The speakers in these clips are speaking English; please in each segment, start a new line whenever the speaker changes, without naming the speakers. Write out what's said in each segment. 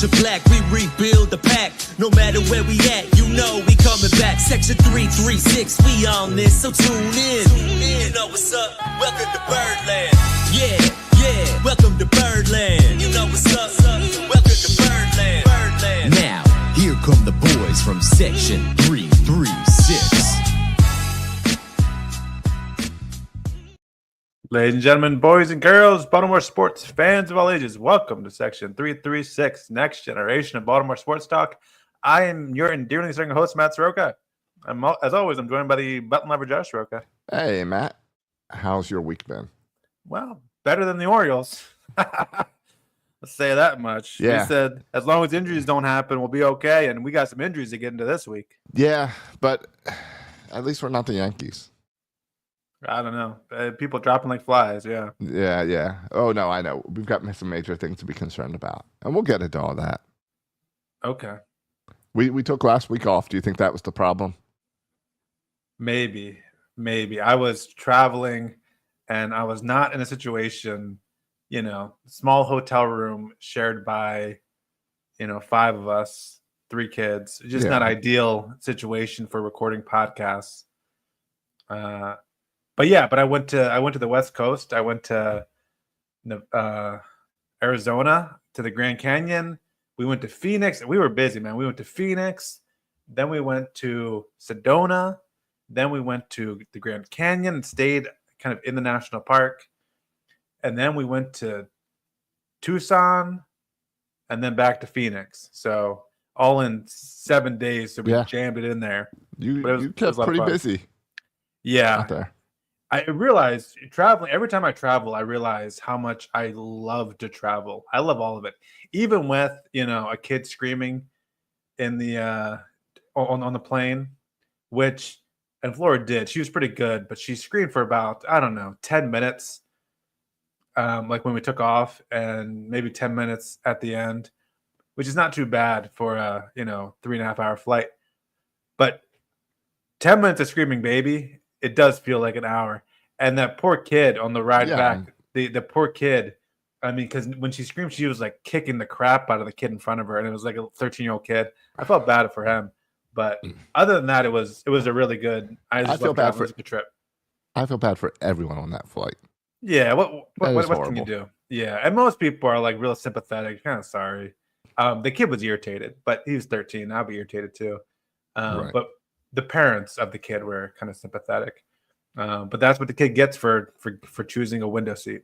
bunch of black, we rebuild the pack. No matter where we at, you know we coming back. Section 336, we on this, so tune in. You know what's up, welcome to Birdland. Yeah, welcome to Birdland. You know what's up, welcome to Birdland. Now, here come the boys from Section 336.
Ladies and gentlemen, boys and girls, Baltimore sports fans of all ages, welcome to Section 336, Next Generation of Baltimore Sports Talk. I am your endearingly serving host, Matt Soroka. As always, I'm joined by the button lover, Josh Soroka.
Hey, Matt. How's your week been?
Well, better than the Orioles. Let's say that much.
Yeah.
We said as long as injuries don't happen, we'll be okay, and we got some injuries to get into this week.
Yeah, but at least we're not the Yankees.
I don't know. People dropping like flies, yeah.
Yeah. Oh, no, I know. We've got some major things to be concerned about, and we'll get into all that.
Okay.
We took last week off. Do you think that was the problem?
Maybe. I was traveling, and I was not in a situation, small hotel room shared by, 5 of us, 3 kids. Just not ideal situation for recording podcasts. But I went to the West Coast. I went to Arizona, to the Grand Canyon. We went to Phoenix. We were busy, man. We went to Phoenix. Then we went to Sedona. Then we went to the Grand Canyon and stayed kind of in the national park. And then we went to Tucson and then back to Phoenix. So all in 7 days. So we jammed it in there.
You kept pretty busy.
Yeah.
Out there.
I realized traveling, every time I travel, I realize how much I love to travel. I love all of it. Even with, a kid screaming in the on the plane, which and Flora did. She was pretty good, but she screamed for about, 10 minutes. Like when we took off, and maybe 10 minutes at the end, which is not too bad for a 3.5 hour flight. But 10 minutes of screaming baby, it does feel like an hour. And that poor kid on the ride back, the poor kid, because when she screamed, she was like kicking the crap out of the kid in front of her, and it was like a 13-year-old kid. I felt bad for him. But other than that, it was a really good. I feel bad for the trip.
I feel bad for everyone on that flight.
Yeah, what can you do? Yeah, and most people are like real sympathetic, kind of sorry. The kid was irritated, but he was 13. I'll be irritated too.
Right.
But the parents of the kid were kind of sympathetic. But that's what the kid gets for choosing a window seat.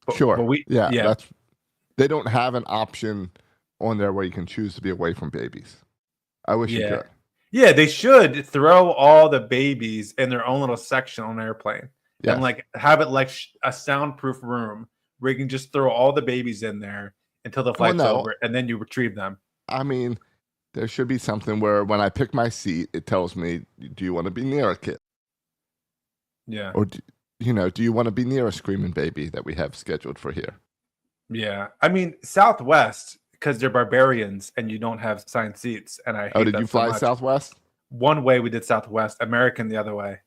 But
they don't have an option on there where you can choose to be away from babies. I wish you could.
Yeah, they should throw all the babies in their own little section on an airplane.
Yes.
And like have it like a soundproof room where you can just throw all the babies in there until the flight's over, and then you retrieve them.
I mean, there should be something where when I pick my seat, it tells me, do you want to be near a kid?
Yeah.
Or, do you want to be near a screaming baby that we have scheduled for here?
Yeah. I mean, Southwest, because they're barbarians and you don't have assigned seats. And I hate
did you fly Southwest?
One way we did Southwest, American the other way.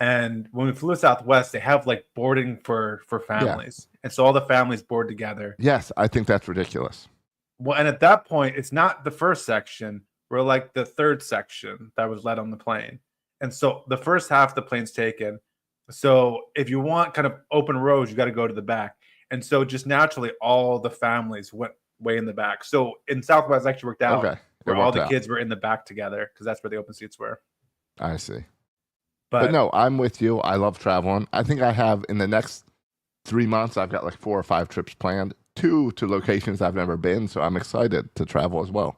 And when we flew Southwest, they have like boarding for families. Yeah. And so all the families board together.
Yes, I think that's ridiculous.
Well, and at that point, it's not the first section. We're like the third section that was led on the plane. And so the first half of the plane's taken. So if you want kind of open rows, you got to go to the back. And so just naturally, all the families went way in the back. So in Southwest, it actually worked out where all the kids were in the back together because that's where the open seats were.
I see. But no, I'm with you. I love traveling. I think I have in the next 3 months, I've got like 4 or 5 trips planned. 2 to locations I've never been, so I'm excited to travel as well.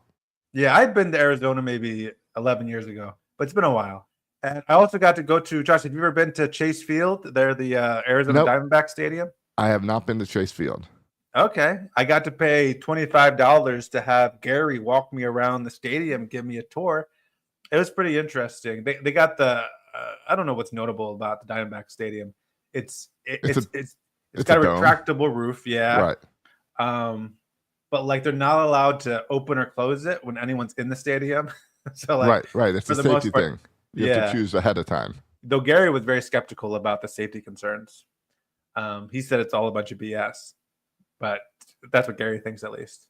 Yeah, I'd been to Arizona maybe 11 years ago, but it's been a while. And I also got to go to, Josh, have you ever been to Chase Field? They're the Arizona Diamondback Stadium.
I have not been to Chase Field.
Okay. I got to pay $25 to have Gary walk me around the stadium, give me a tour. It was pretty interesting. They got the, I don't know what's notable about the Diamondback Stadium. It's got a retractable roof. Yeah.
Right.
But like they're not allowed to open or close it when anyone's in the stadium. So like,
right. It's a safety thing. You have to choose ahead of time.
Though Gary was very skeptical about the safety concerns. He said it's all a bunch of BS. but that's what Gary thinks at least.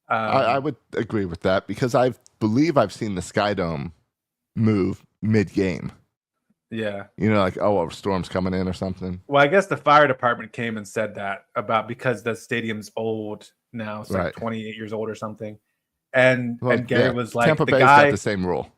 I would agree with that because I believe I've seen the Sky Dome move mid-game.
Yeah.
Like, a storm's coming in or something.
Well, I guess the fire department came and said that because the stadium's old now. It's like 28 years old or something. And Gary was like,
Tampa
the
Bay's
guy...
got the same rule.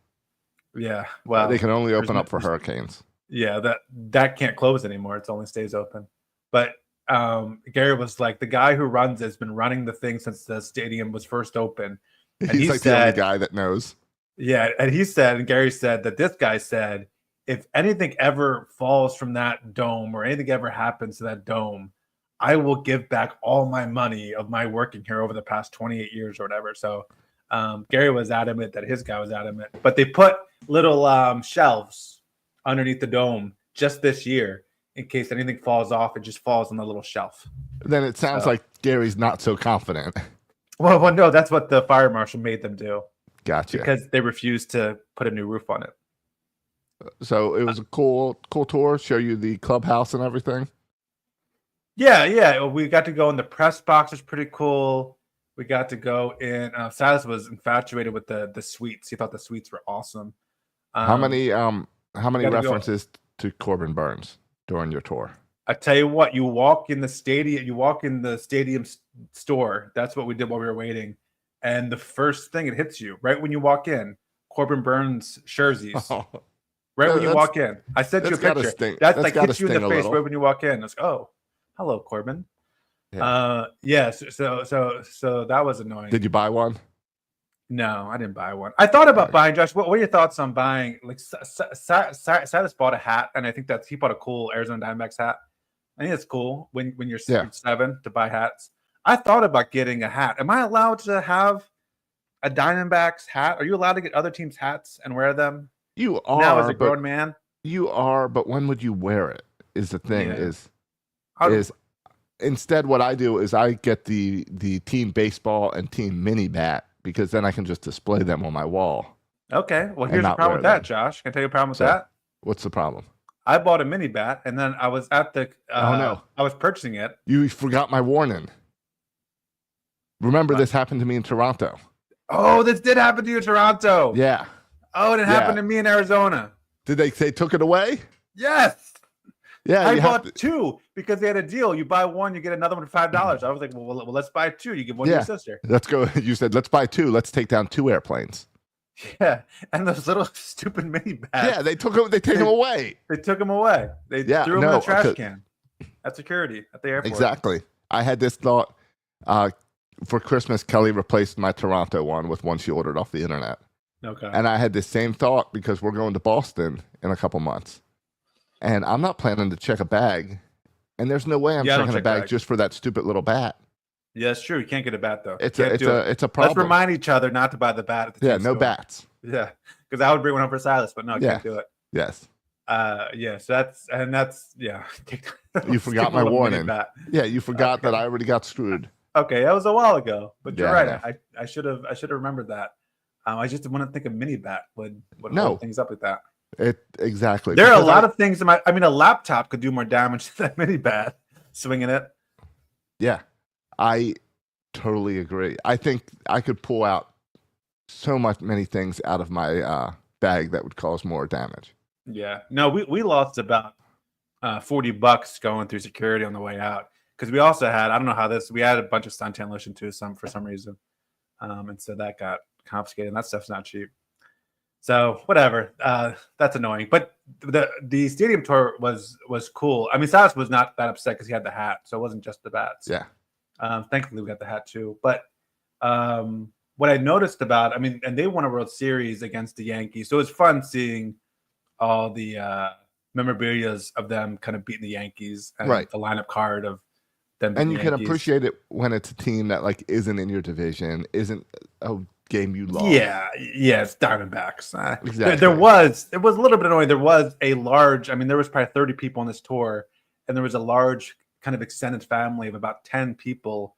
Yeah. Well,
they can only open up for hurricanes.
Yeah, that can't close anymore. It only stays open. But Gary was like, the guy who runs has been running the thing since the stadium was first open. And
He's like the only guy that knows.
Yeah, and Gary said that this guy said, if anything ever falls from that dome or anything ever happens to that dome, I will give back all my money of my working here over the past 28 years or whatever. So Gary was adamant that his guy was adamant. But they put little shelves underneath the dome just this year in case anything falls off. It just falls on the little shelf.
Then it sounds like Gary's not so confident.
Well, no, that's what the fire marshal made them do.
Gotcha.
Because they refused to put a new roof on it.
So it was a cool tour. Show you the clubhouse and everything.
Yeah. We got to go in the press box. It's pretty cool. We got to go in. Silas was infatuated with the suites. He thought the suites were awesome.
How many references to Corbin Burns during your tour?
I tell you what, you walk in the stadium store. That's what we did while we were waiting. And the first thing it hits you right when you walk in, Corbin Burns jerseys.
Oh.
Right when you walk in. I sent you a picture. That's like hits you in the face right when you walk in. It's oh, hello, Corbin. Yeah. So that was annoying.
Did you buy one?
No, I didn't buy one. I thought about buying. Josh, what are your thoughts on buying? Like, Silas bought a hat, and I think he bought a cool Arizona Diamondbacks hat. I think it's cool when you're 7 to buy hats. I thought about getting a hat. Am I allowed to have a Diamondbacks hat? Are you allowed to get other teams' hats and wear them?
You are
now as a grown man.
You are, but when would you wear it? Is the thing is instead what I do is I get the team baseball and team mini bat because then I can just display them on my wall.
Okay, well here's the problem with that, Josh. Can I tell you a problem with that?
What's the problem?
I bought a mini bat and then I was at the I was purchasing it.
You forgot my warning. Remember this happened to me in Toronto.
Oh, this did happen to you in Toronto.
Yeah.
Oh, and it happened to me in Arizona.
Did they say took it away?
Yes.
Yeah,
I bought two because they had a deal. You buy one, you get another one for $5. I was like, well, let's buy two. You give one to your sister.
Let's go. You said, let's buy two. Let's take down 2 airplanes.
Yeah, and those little stupid mini bags.
Yeah, they take them away.
They took them away. They threw them in the trash can at security at the airport.
Exactly. I had this thought. For Christmas, Kelly replaced my Toronto one with one she ordered off the internet.
Okay.
And I had the same thought because we're going to Boston in a couple months. And I'm not planning to check a bag. And there's no way I'm checking a bag just for that stupid little bat.
Yeah, it's true. You can't get a bat, though.
It's a problem.
Let's remind each other not to buy the bat at the team
no
store.
Bats.
Yeah, because I would bring one up for Silas, but no, I can't do it.
Yes.
So that's
You forgot my warning. Yeah, you forgot that I already got screwed.
Okay, that was a while ago, but you're right. Yeah. I should have remembered that. I just didn't want to think a mini bat would hold things up with that.
Exactly.
There are a lot of things. A laptop could do more damage than that mini bat swinging it.
Yeah, I totally agree. I think I could pull out many things out of my bag that would cause more damage.
Yeah. No, we lost about $40 going through security on the way out. Because we also had, I don't know how we had a bunch of suntan lotion too, for some reason. And so that got confiscated, and that stuff's not cheap. So whatever, that's annoying. But the stadium tour was cool. I mean, Silas was not that upset because he had the hat, so it wasn't just the bats.
Yeah.
Thankfully, we got the hat too. But what I noticed and they won a World Series against the Yankees, so it was fun seeing all the memorabilias of them kind of beating the Yankees and the lineup card of. And
you can appreciate it when it's a team that isn't in your division, isn't a game you lost.
Yeah, it's Diamondbacks.
Exactly.
It was a little bit annoying. There was a large, there was probably 30 people on this tour, and there was a large kind of extended family of about 10 people,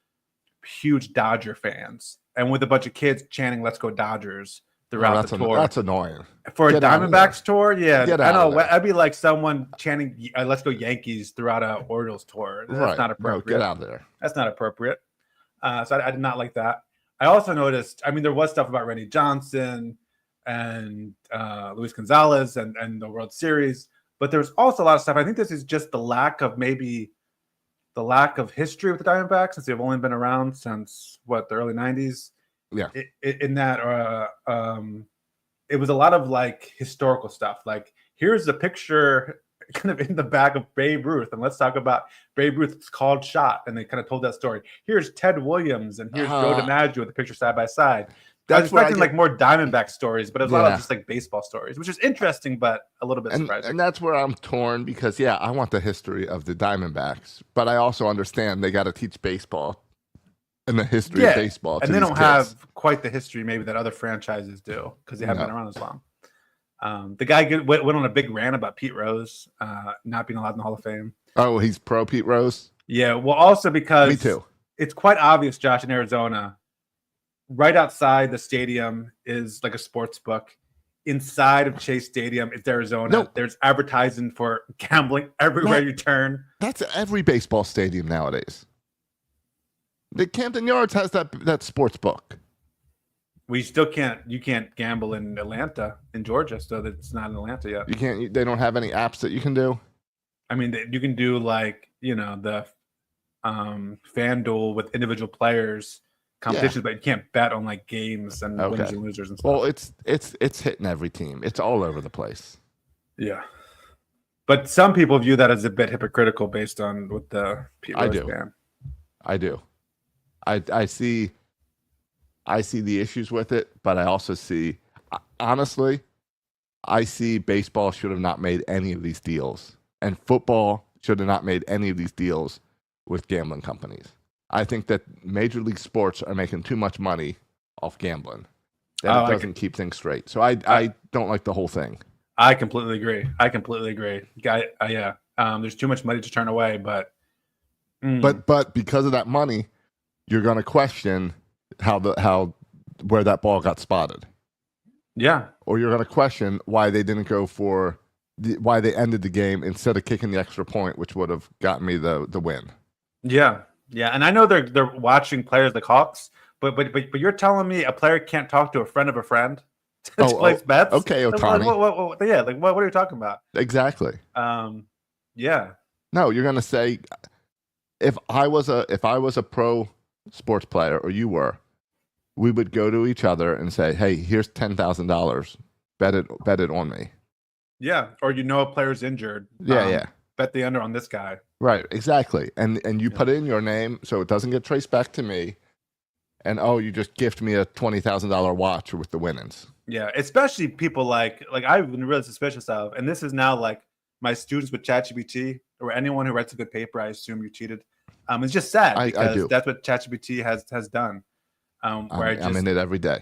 huge Dodger fans, and with a bunch of kids chanting "Let's go Dodgers" throughout the tour.
That's annoying.
For a Diamondbacks tour, yeah, I know. I'd be like someone chanting "Let's go Yankees" throughout a Orioles tour. That's not appropriate.
No, get out of there.
That's not appropriate. So I did not like that. I also noticed. I mean, there was stuff about Randy Johnson and Luis Gonzalez and the World Series, but there's also a lot of stuff. I think this is just the lack of history with the Diamondbacks, since they've only been around since the early '90s.
Yeah.
In that, it was a lot of like historical stuff. Like, here's a picture kind of in the bag of Babe Ruth, and let's talk about Babe Ruth's called shot. And they kind of told that story. Here's Ted Williams, and here's Joe DiMaggio with the picture side by side. I was expecting like more Diamondback stories, but it was a lot of just like baseball stories, which is interesting, but a little bit surprising.
And that's where I'm torn, because I want the history of the Diamondbacks, but I also understand they got to teach baseball and the history of baseball.
And they don't have quite the history maybe that other franchises do, because they haven't been around as long. The guy went on a big rant about Pete Rose not being allowed in the Hall of Fame.
Oh, he's pro Pete Rose?
Yeah, well, also because
me too. It's
quite obvious, Josh, in Arizona, right outside the stadium is like a sports book. Inside of Chase Stadium, it's Arizona. No. There's advertising for gambling everywhere you turn.
That's every baseball stadium nowadays. The Camden Yards has that sports book.
You can't gamble in Atlanta, in Georgia, so it's not in Atlanta yet.
You can't. They don't have any apps that you can do.
I mean, you can do like the FanDuel with individual players competitions, but you can't bet on like games and winners and losers and stuff.
Well, it's hitting every team. It's all over the place.
Yeah, but some people view that as a bit hypocritical based on what the Pete Rose ban.
I do. I see the issues with it, but I also see, honestly, I see baseball should have not made any of these deals, and football should have not made any of these deals with gambling companies. I think that Major League Sports are making too much money off gambling. That doesn't keep things straight. So I don't like the whole thing.
I completely agree. There's too much money to turn away, but
because of that money, you're going to question where that ball got spotted.
Yeah.
Or you're going to question why they didn't go for why they ended the game instead of kicking the extra point, which would have gotten me the win.
Yeah. Yeah. And I know they're watching players like Hawks, but you're telling me a player can't talk to a friend of a friend to place bets?
Okay, Ohtani.
What are you talking about?
Exactly.
Yeah. No,
you're going to say, if I was a pro sports player, or you were, we would go to each other and say, hey, here's $10,000. Bet it on me.
Yeah. Or a player's injured.
Yeah.
Bet the under on this guy.
Right, exactly. And you put in your name so it doesn't get traced back to me. And you just gift me a $20,000 watch with the winnings.
Yeah, especially people like I've been really suspicious of, and this is now like my students with ChatGPT, or anyone who writes a good paper, I assume you cheated. It's just sad because that's what ChatGPT has done.
I'm in it every day.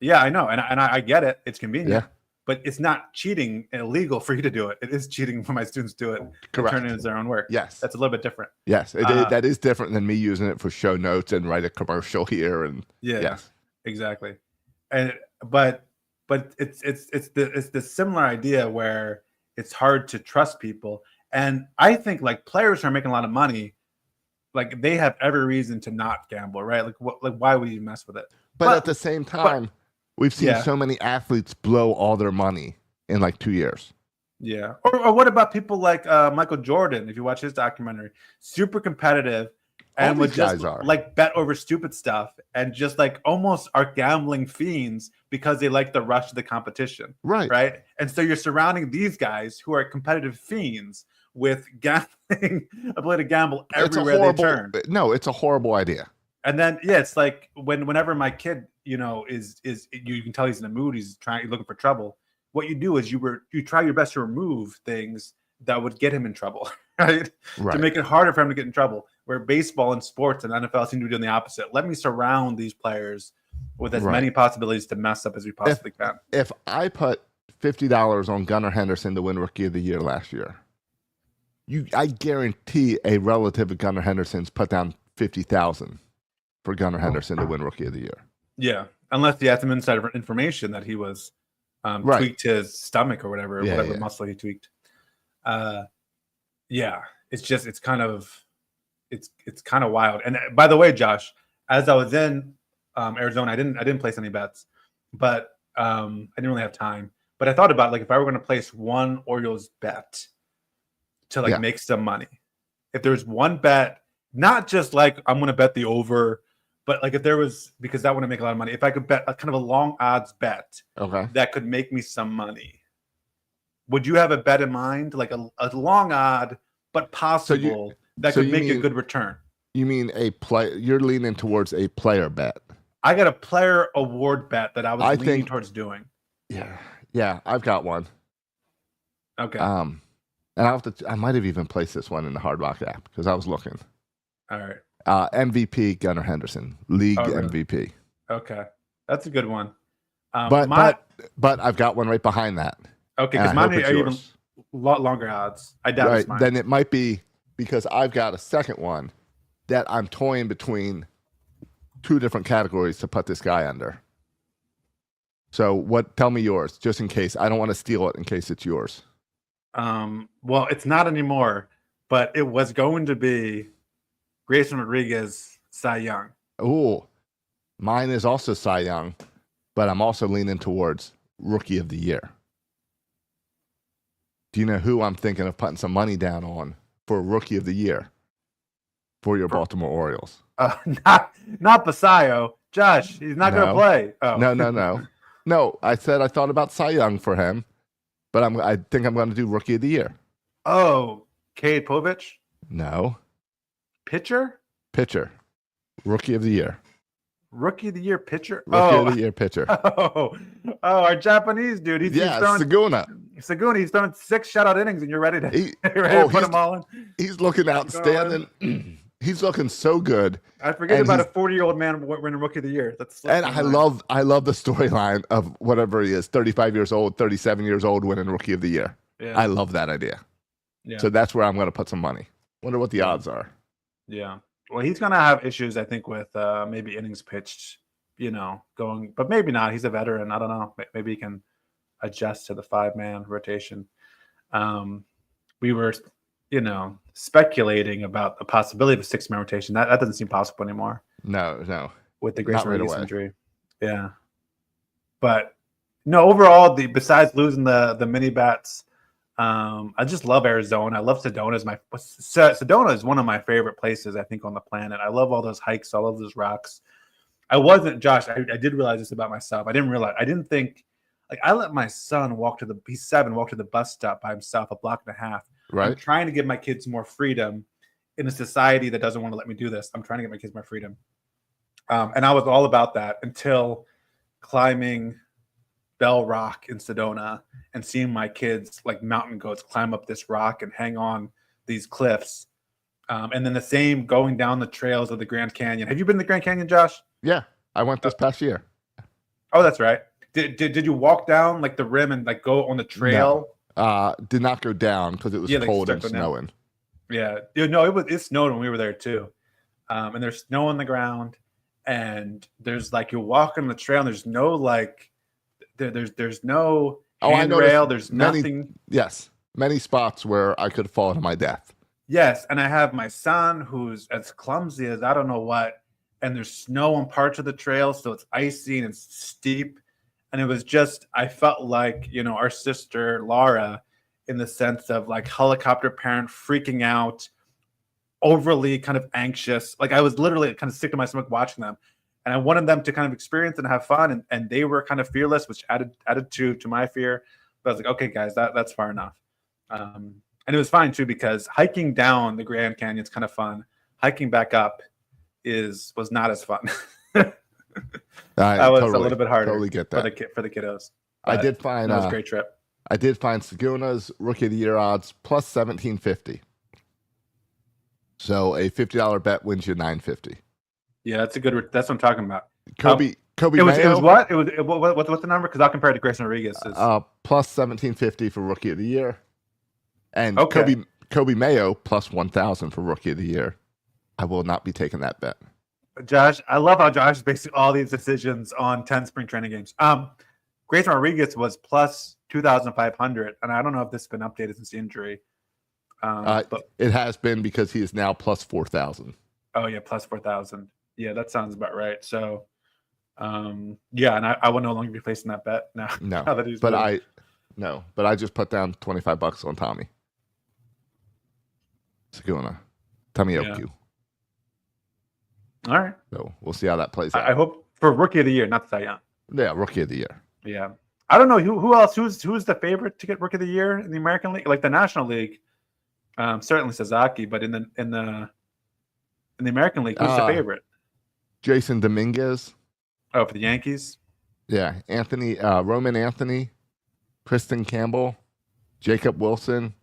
Yeah, I know, and I get it. It's convenient.
Yeah.
But it's not cheating illegal for you to do it. It is cheating when my students do it.
Correct.
Turn it into their own work.
Yes.
That's a little bit different.
Yes. That is different than me using it for show notes and write a commercial here. And yes.
Exactly. But it's the similar idea where it's hard to trust people. And I think like players who are making a lot of money, like they have every reason to not gamble, right? Like why would you mess with it?
But at the same time, we've seen so many athletes blow all their money in like 2 years.
Yeah. Or what about people like Michael Jordan? If you watch his documentary, super competitive and would just like bet over stupid stuff and just like almost are gambling fiends because they like the rush of the competition.
Right.
Right. And so you're surrounding these guys who are competitive fiends with gambling, ability to gamble everywhere they turn.
No, it's a horrible idea.
And then it's like whenever my kid, is you can tell he's in a mood, he's looking for trouble. What you do is you try your best to remove things that would get him in trouble, right? To make it harder for him to get in trouble. Where baseball and sports and NFL seem to be doing the opposite. Let me surround these players with as many possibilities to mess up as we possibly can.
If I put $50 on Gunnar Henderson to win Rookie of the Year last year, I guarantee a relative of Gunnar Henderson's put down $50,000 for Gunnar Henderson to win Rookie of the Year.
Yeah, unless he had some inside information that he was tweaked his stomach or whatever muscle he tweaked. Yeah, it's kind of wild. And by the way, Josh, as I was in Arizona, I didn't place any bets, but I didn't really have time. But I thought about like if I were going to place one Orioles bet to like make some money, if there was one bet, not just like I'm going to bet the over, but like if there was, because that wouldn't make a lot of money. If I could bet a kind of a long odds bet, that could make me some money. Would you have a bet in mind, like a long odd but possible that could make a good return?
You mean a play? You're leaning towards a player bet.
I got a player award bet that I was leaning towards doing.
Yeah, I've got one.
Okay.
And I might have even placed this one in the Hard Rock app because I was looking.
All right.
MVP Gunnar Henderson, league MVP.
Okay, that's a good one.
But I've got one right behind that.
Okay, because mine are even a lot longer odds. I doubt it's mine.
Then it might be because I've got a second one that I'm toying between two different categories to put this guy under. So tell me yours, just in case. I don't want to steal it in case it's yours.
Well, it's not anymore, but it was going to be Grayson Rodriguez, Cy Young.
Ooh, mine is also Cy Young, but I'm also leaning towards Rookie of the Year. Do you know who I'm thinking of putting some money down on for Rookie of the Year for your Baltimore Orioles?
Not Basayo. Josh, he's not going to play. Oh.
No, I said I thought about Cy Young for him, but I think I'm going to do Rookie of the Year.
Oh, Cade Povich?
No.
Pitcher.
Rookie of the Year.
Rookie of the Year pitcher?
Rookie of the Year pitcher.
Oh, our Japanese dude. He's throwing
Saguna.
He's throwing 6 shutout innings, and you're ready to put him all in.
He's looking outstanding. He's looking so good.
I forget about a 40-year-old man winning Rookie of the Year.
I love the storyline of whatever he is, 35 years old, 37 years old, winning Rookie of the Year. Yeah. I love that idea. Yeah. So that's where I'm going to put some money. Wonder what the odds are.
Yeah. Well, he's going to have issues, I think, with maybe innings pitched, going, but maybe not. He's a veteran. I don't know. Maybe he can adjust to the 5-man rotation. We were, speculating about the possibility of a 6-man rotation. That doesn't seem possible anymore.
No.
With the Grayson Rodriguez injury. Yeah. But no, overall, besides losing the mini bats, I just love Arizona. I love Sedona. Sedona is one of my favorite places, I think, on the planet. I love all those hikes. I love those rocks. Josh, I did realize this about myself. I didn't think, like, I let my son he's 7, walk to the bus stop by himself, a block and a half.
Right.
I'm trying to give my kids more freedom in a society that doesn't want to let me do this. I'm trying to get my kids more freedom. And I was all about that until climbing Bell Rock in Sedona and seeing my kids like mountain goats climb up this rock and hang on these cliffs. And then the same going down the trails of the Grand Canyon. Have you been to the Grand Canyon, Josh?
Yeah, I went this past year.
Oh, that's right. Did you walk down like the rim and like go on the trail?
No. Did not go down because it was cold and snowing.
Yeah. It snowed when we were there too. And there's snow on the ground, and there's like you walk on the trail and there's no like there's no handrail, there's nothing.
Yes. Many spots where I could fall to my death.
Yes, and I have my son who's as clumsy as I don't know what, and there's snow on parts of the trail, so it's icy and it's steep. And it was just, I felt like, our sister Laura, in the sense of like helicopter parent freaking out, overly kind of anxious. Like I was literally kind of sick to my stomach watching them. And I wanted them to kind of experience and have fun. And they were kind of fearless, which added to my fear. But I was like, okay, guys, that's far enough. And it was fine too, because hiking down the Grand Canyon is kind of fun. Hiking back up was not as fun. That was a little bit harder.
Totally get that
for the kiddos.
I did find
that was a great trip.
I did find Saguna's Rookie of the Year odds plus 1750. So a $50 bet wins you $950.
Yeah, that's what I'm talking about.
Kobe
It was what? What's the number? Because I'll compare it to Grayson Rodriguez.
Plus 1750 for Rookie of the Year, and Kobe Mayo plus 1000 for Rookie of the Year. I will not be taking that bet.
Josh, I love how Josh is basing all these decisions on 10 spring training games. Grayson Rodriguez was plus 2,500, and I don't know if this has been updated since the injury. But
it has been because he is now plus 4,000.
Oh yeah, plus 4,000. Yeah, that sounds about right. So, yeah, and I will no longer be placing that bet now.
No,
now that he's
but I just put down $25 on Tommy. Seguna, Tommy Oku.
All right.
So we'll see how that plays out.
I hope for rookie of the year, not Cy Young.
Yeah, rookie of the year.
Yeah, I don't know who else. Who's the favorite to get rookie of the year in the American League? Like the National League, certainly Sasaki, but in the American League, who's the favorite?
Jason Dominguez.
Oh, for the Yankees.
Yeah, Roman Anthony, Kristen Campbell, Jacob Wilson,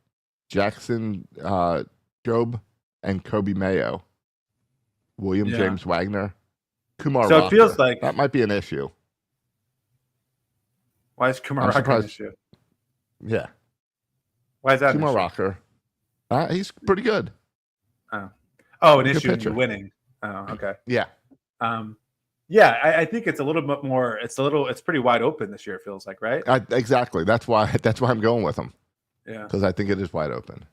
Jackson Jobe, and Kobe Mayo. William James Wagner, Kumar
So
Rocker.
it feels like
that might be an issue.
Why is Kumar Rocker an issue?
Yeah.
Why is that
Kumar Rocker? He's pretty good.
Oh, an issue in winning. Oh, okay.
Yeah.
Yeah, I think it's a little bit more. It's pretty wide open this year. It feels like, right?
Exactly. That's why I'm going with him.
Yeah.
Because I think it is wide open.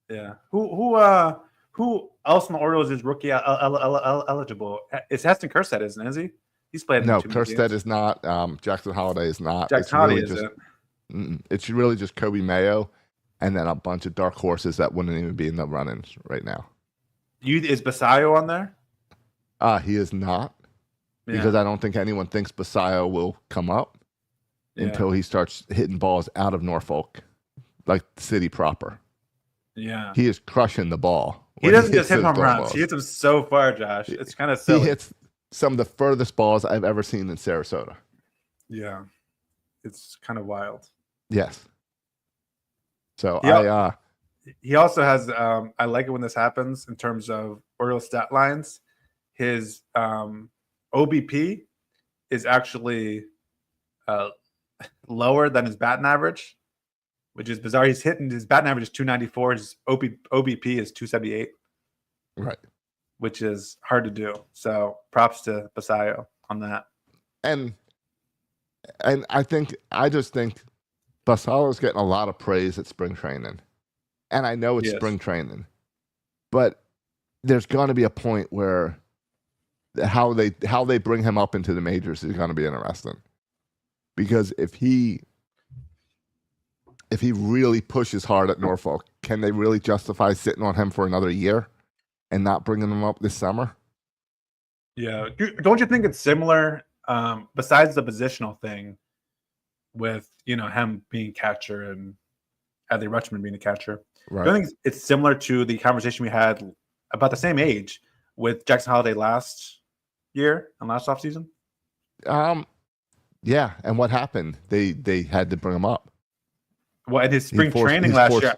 Yeah. Who else in the Orioles is rookie eligible? It's Heston Kjerstad, is he? He's played.
No, Kjerstad is not. Jackson Holiday is not.
Jackson Holiday isn't.
It's really just Kobe Mayo, and then a bunch of dark horses that wouldn't even be in the run-ins right now.
Is Basayo on there?
He is not, because I don't think anyone thinks Basayo will come up until he starts hitting balls out of Norfolk, like the city proper.
Yeah,
he is crushing the ball.
He doesn't just hit home runs; he hits them so far, Josh. It's kind of silly.
He hits some of the furthest balls I've ever seen in Sarasota.
Yeah, it's kind of wild.
Yes. So
he also has. I like it when this happens in terms of Orioles stat lines. His OBP is actually lower than his batting average, which is bizarre. His batting average is 294. His OBP is 278.
Right.
Which is hard to do. So props to Basayo on that.
And I just think Basayo's getting a lot of praise at spring training. And I know it's spring training. But there's going to be a point where how they bring him up into the majors is going to be interesting. Because if he really pushes hard at Norfolk, can they really justify sitting on him for another year and not bringing him up this summer?
Yeah. Don't you think it's similar, besides the positional thing with, him being catcher and Adley Rutschman being the catcher?
Right.
I think it's similar to the conversation we had about the same age with Jackson Holiday last year and last offseason?
Yeah. And what happened? They had to bring him up.
Well, in his spring training last year,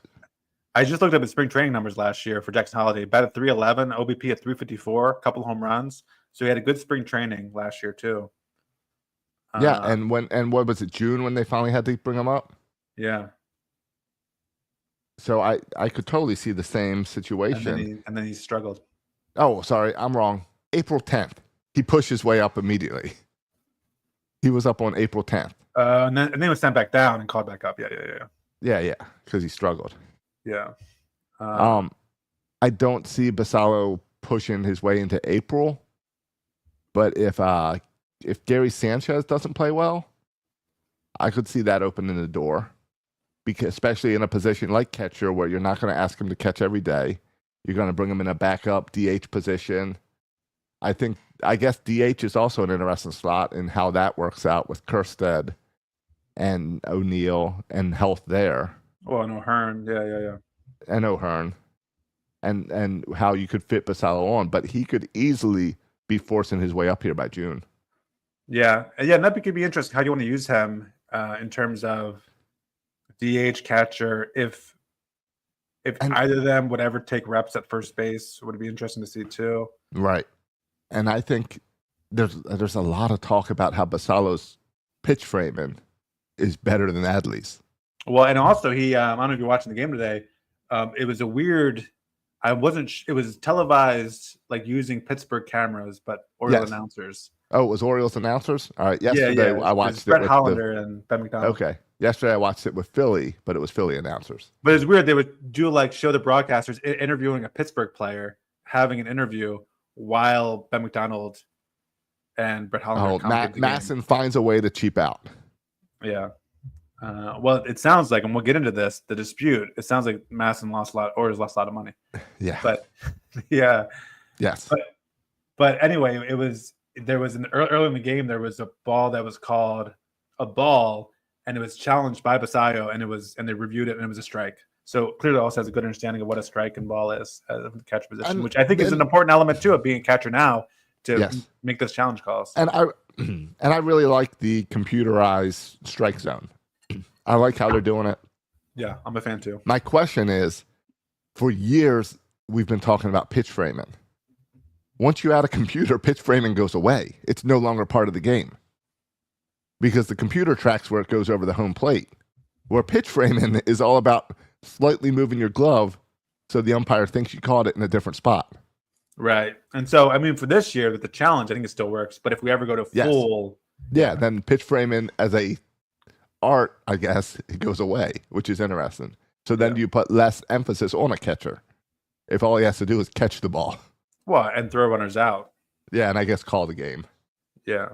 I just looked up his spring training numbers last year for Jackson Holiday. Batted 311, OBP at 354, a couple home runs. So he had a good spring training last year too.
Yeah, and what was it, June when they finally had to bring him up?
Yeah.
So I could totally see the same situation.
And then he struggled.
Oh, sorry, I'm wrong. April 10th, he pushed his way up immediately. He was up on April 10th.
And then he was sent back down and called back up.
Yeah, because he struggled.
Yeah.
I don't see Basayo pushing his way into April, but if Gary Sanchez doesn't play well, I could see that opening the door, because especially in a position like catcher where you're not going to ask him to catch every day, you're going to bring him in a backup DH position. I guess DH is also an interesting slot in how that works out with Kjerstad and O'Neill and health there.
Oh, and O'Hearn. Yeah.
And O'Hearn. And how you could fit Basayo on. But he could easily be forcing his way up here by June.
Yeah. And that could be interesting. How do you want to use him in terms of DH, catcher? If either of them would ever take reps at first base, would it be interesting to see too?
Right. And I think there's a lot of talk about how Basayo's pitch framing is better than Adley's.
Well, and also he, I don't know if you're watching the game today. It was a weird I wasn't. It was televised, like using Pittsburgh cameras, but Oriole announcers.
Oh, it was Orioles announcers. All right.
Yeah,
Yesterday
yeah.
I
It was
watched it
Brett
with
Hollander and Ben McDonald.
Okay. Yesterday I watched it with Philly, but it was Philly announcers.
But it's weird. They would do like show the broadcasters interviewing a Pittsburgh player, having an interview while Ben McDonald and Brett Hollander.
Masson finds a way to cheap out.
Yeah. Well, it sounds like, and we'll get into this, the dispute. It sounds like Masson lost a lot, or has lost a lot of money.
Yeah.
But yeah.
Yes.
But anyway, there was early in the game, there was a ball that was called a ball, and it was challenged by Basayo, and they reviewed it, and it was a strike. So clearly, also has a good understanding of what a strike and ball is of the catcher position, which I think is an important element too of being a catcher now to make those challenge calls.
And I really like the computerized strike zone. I like how they're doing it.
Yeah, I'm a fan too.
My question is, for years we've been talking about pitch framing. Once you add a computer, pitch framing goes away. It's no longer part of the game because the computer tracks where it goes over the home plate. Where pitch framing is all about slightly moving your glove so the umpire thinks you caught it in a different spot.
Right. And so, I mean, for this year with the challenge, I think it still works. But if we ever go to full...
then pitch framing as a art, I guess, it goes away, which is interesting. So then you put less emphasis on a catcher if all he has to do is catch the ball.
Well, and throw runners out.
Yeah, and I guess call the game.
Yeah.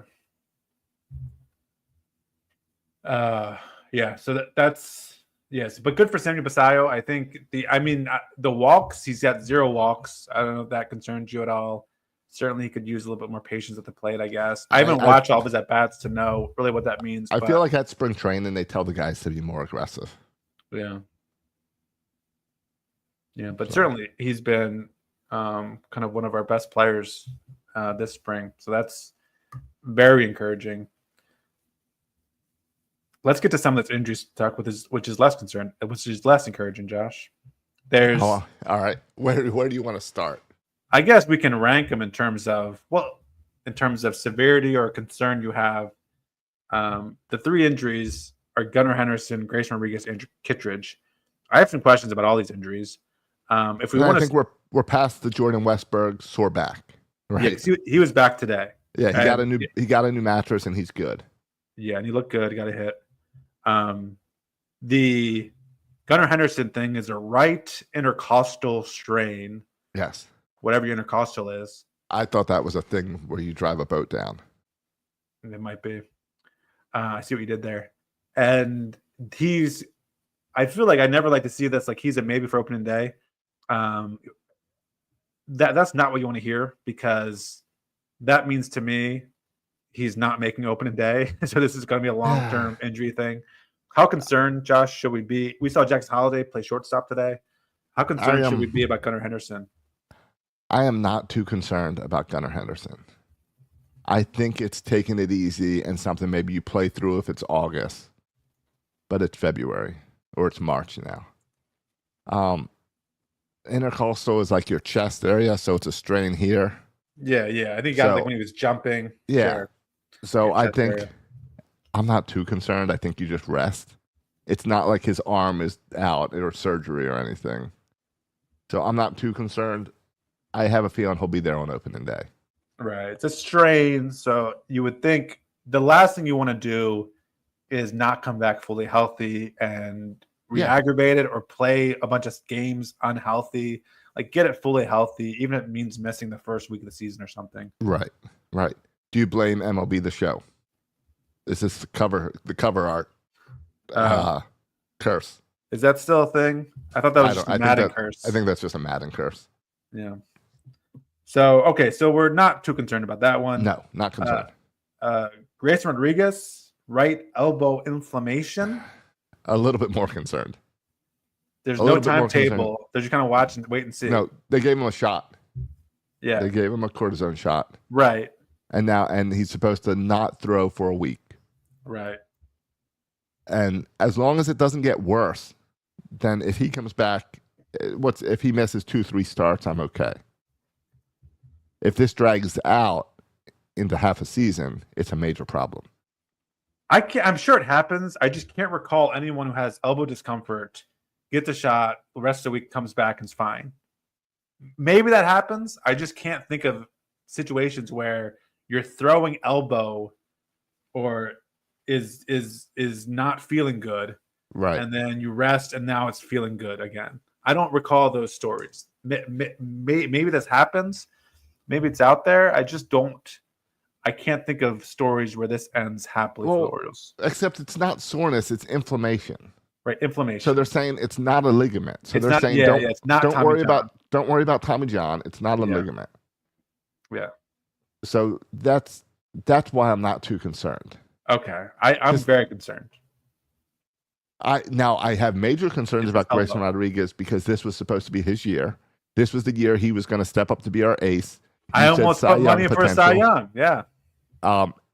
So that's yes, but good for Samuel Basayo. I think the walks, he's got 0 walks. I don't know if that concerns you at all. Certainly, he could use a little bit more patience at the plate, I guess. I haven't watched all of his at-bats to know really what that means.
I feel like at spring training, they tell the guys to be more aggressive.
Yeah. Yeah, but certainly he's been kind of one of our best players this spring. So that's very encouraging. Let's get to some of this injury talk, which is less encouraging, Josh.
All right. Where do you want to start?
I guess we can rank them in terms of severity or concern you have. The 3 injuries are Gunnar Henderson, Grayson Rodriguez, and Kittredge. I have some questions about all these injuries. I think
we're past the Jordan Westberg sore back. Right?
Yeah, he was back today.
Yeah, he got a new mattress and he's good.
Yeah, and he looked good. He got a hit. The Gunnar Henderson thing is a right intercostal strain.
Yes. Whatever
your intercostal is.
I thought that was a thing where you drive a boat down.
It might be. I see what you did there. And I feel like I never like to see this. Like he's a maybe for opening day. That's not what you want to hear because that means to me he's not making opening day. So this is going to be a long-term injury thing. How concerned, Josh, should we be? We saw Jackson Holiday play shortstop today. How concerned should we be about Gunnar Henderson?
I am not too concerned about Gunnar Henderson. I think it's taking it easy and something maybe you play through if it's August, but it's February or it's March now. Intercostal is like your chest area, so it's a strain here.
Yeah. I think he got like when he was jumping.
Yeah. Sure. So I think I'm not too concerned. I think you just rest. It's not like his arm is out or surgery or anything. So I'm not too concerned. I have a feeling he'll be there on opening day.
Right. It's a strain. So you would think the last thing you want to do is not come back fully healthy and re-aggravate it or play a bunch of games unhealthy. Like get it fully healthy, even if it means missing the first week of the season or something.
Right. Do you blame MLB The Show? This is the cover art curse.
Is that still a thing? I thought that was just a Madden curse.
I think that's just a Madden curse.
Yeah. So we're not too concerned about that one.
No, not concerned.
Grayson Rodriguez, right elbow inflammation.
A little bit more concerned.
There's no timetable. They're just kind of watch and wait and see.
No, they gave him a shot.
Yeah.
They gave him a cortisone shot.
Right.
And he's supposed to not throw for a week.
Right.
And as long as it doesn't get worse, then if he comes back, if he misses 2-3 starts, I'm okay. If this drags out into half a season, it's a major problem.
I'm sure it happens. I just can't recall anyone who has elbow discomfort, gets a shot, the rest of the week comes back and is fine. maybe that happens. I just can't think of situations where you're throwing elbow or is not feeling good,
Right.
and then you rest and now it's feeling good again. I don't recall those stories. Maybe this happens. Maybe it's out there. I just don't. I can't think of stories where this ends happily for the Orioles.
Except it's not soreness; it's inflammation.
Right, inflammation.
So they're saying it's not a ligament. So
it's
they're
not,
saying
it's not
don't
Tommy
worry
John.
don't worry about Tommy John. It's not a ligament.
Yeah.
So that's why I'm not too concerned.
Okay, I'm very concerned.
I have major concerns about Grayson Rodriguez because this was supposed to be his year. This was the year he was going to step up to be our ace.
I almost put money for Cy Young. Yeah.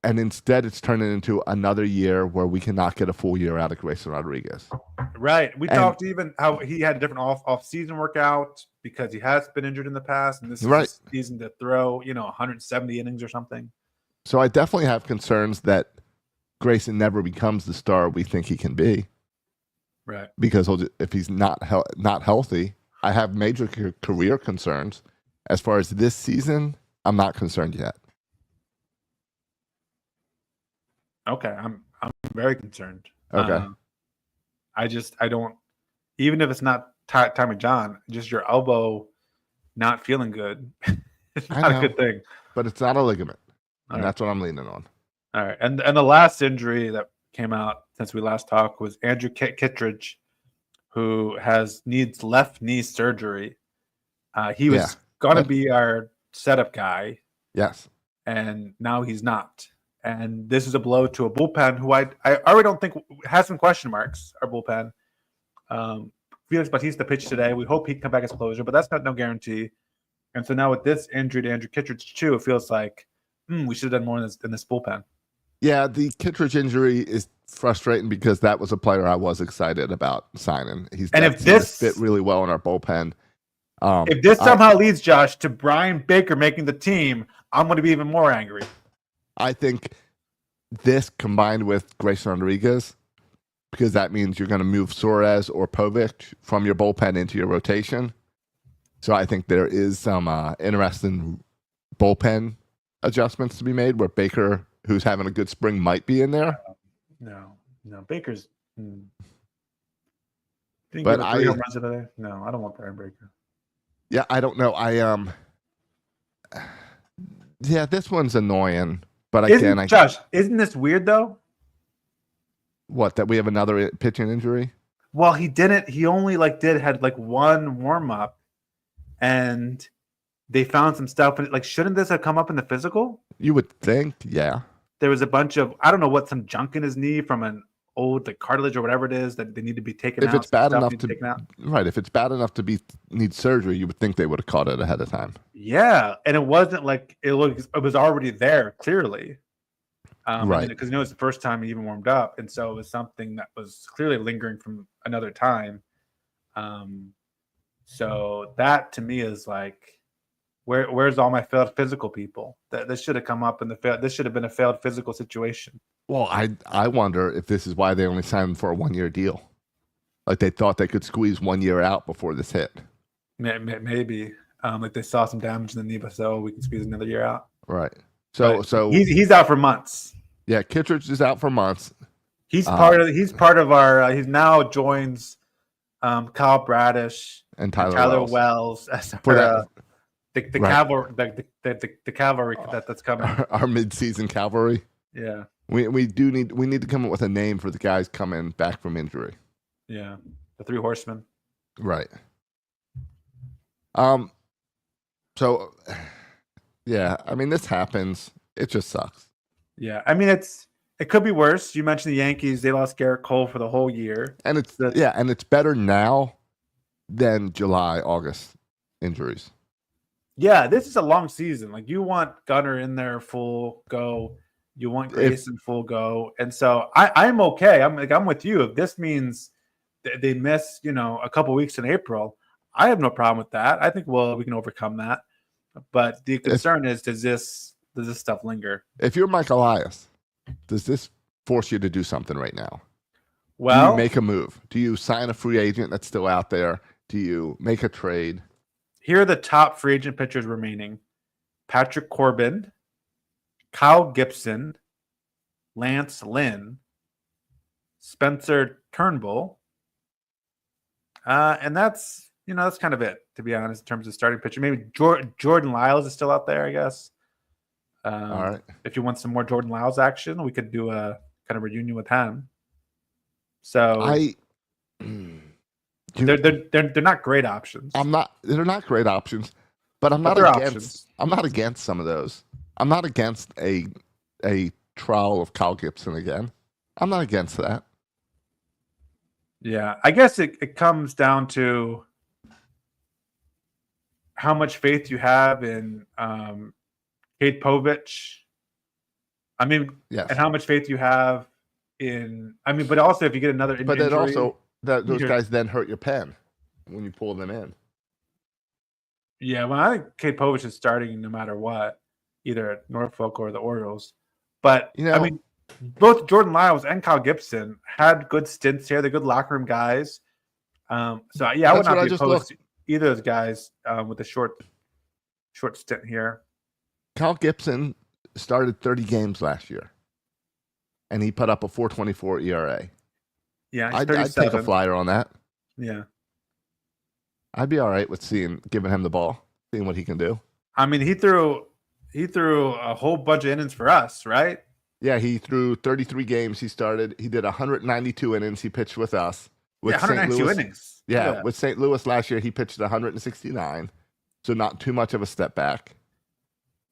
And instead, it's turning into another year where we cannot get a full year out of Grayson Rodriguez.
Right. We talked even how he had a different off-season workout because he has been injured in the past, and this is his season to throw 170 innings or something.
So I definitely have concerns that Grayson never becomes the star we think he can be.
Right.
Because if he's not healthy, I have major career concerns. As far as this season, I'm not concerned yet.
Okay, I'm very concerned.
Okay.
I don't, even if it's not Tommy John, just your elbow not feeling good. It's not a good thing.
But it's not a ligament. And that's what I'm leaning on.
All right. And the last injury that came out since we last talked was Andrew Kittredge, who needs left knee surgery. He was going to be our setup guy.
Yes.
And now he's not. And this is a blow to a bullpen who I already don't think has some question marks, our bullpen. Felix Bautista pitched today. We hope he can come back as closer, but that's no guarantee. And so now with this injury to Andrew Kittredge too, it feels like we should have done more in this bullpen.
Yeah, the Kittredge injury is frustrating because that was a player I was excited about signing. If this fit really well in our bullpen.
If this somehow leads, Josh, to Brian Baker making the team, I'm going to be even more angry.
I think this combined with Grayson Rodriguez, because that means you're going to move Suarez or Povich from your bullpen into your rotation. So I think there is some interesting bullpen adjustments to be made where Baker, who's having a good spring, might be in there.
No, Baker's.
But I
home runs today. No, I don't want Brian Baker.
Yeah, I don't know. Yeah, this one's annoying. But
Josh, isn't this weird though?
What, that we have another pitching injury?
Well, he didn't. He only had one warm up, and they found some stuff. But shouldn't this have come up in the physical?
You would think, yeah. There
was a bunch of some junk in his knee from an old cartilage or whatever it is that they need to be taken out.
If it's bad enough if it's bad enough to need surgery, you would think they would have caught it ahead of time.
Yeah, and it wasn't it was already there clearly.
Right,
because it's the first time he even warmed up, and so it was something that was clearly lingering from another time. So that to me is where's all my failed physical people? This should have come up in this should have been a failed physical situation.
Well, I wonder if this is why they only signed him for a 1-year deal. They thought they could squeeze 1 year out before this hit.
Maybe. They saw some damage in the knee, so we can squeeze another year out.
Right. So
he's out for months.
Yeah, Kittredge is out for months.
He's part of our. He now joins Kyle Bradish
and Tyler
Wells as the cavalry that's coming.
Our mid-season cavalry.
Yeah.
We need to come up with a name for the guys coming back from injury.
Yeah, the Three Horsemen.
Right. So, yeah, I mean, this happens. It just sucks.
Yeah, I mean, it could be worse. You mentioned the Yankees; they lost Garrett Cole for the whole year,
and it's better now than July, August injuries.
Yeah, this is a long season. You want Gunnar in there full go. You want Grayson full go, and so I'm okay. I'm with you. If this means they miss, a couple weeks in April, I have no problem with that. I think we can overcome that. But the concern is, does this stuff linger?
If you're Mike Elias, does this force you to do something right now?
Well,
do you make a move? Do you sign a free agent that's still out there? Do you make a trade?
Here are the top free agent pitchers remaining: Patrick Corbin, Kyle Gibson, Lance Lynn, Spencer Turnbull, and that's kind of it, to be honest, in terms of starting pitcher. Maybe Jordan Lyles is still out there, I guess.
All right.
If you want some more Jordan Lyles action, we could do a kind of reunion with him. So they're not great options.
They're not great options, but I'm not against some of those. I'm not against a trial of Kyle Gibson again. I'm not against that.
Yeah, I guess it comes down to how much faith you have in Kate Povich. I mean,
yes.
And how much faith you have in. I mean, but also if you get another injury.
But then also those guys then hurt your pen when you pull them in.
Yeah, well, I think Kate Povich is starting no matter what, either at Norfolk or the Orioles. But I mean, both Jordan Lyles and Kyle Gibson had good stints here. They're good locker room guys. So yeah, I would not be opposed to either of those guys with a short stint here.
Kyle Gibson started 30 games last year, and he put up a 4.24 ERA.
Yeah,
I'd take a flyer on that.
Yeah,
I'd be all right with giving him the ball, seeing what he can do.
I mean, he threw a whole bunch of innings for us, right?
Yeah, he threw 33 games. He did 192 innings. He pitched with us. With
192 innings.
Yeah, with St. Louis last year, he pitched 169, so not too much of a step back.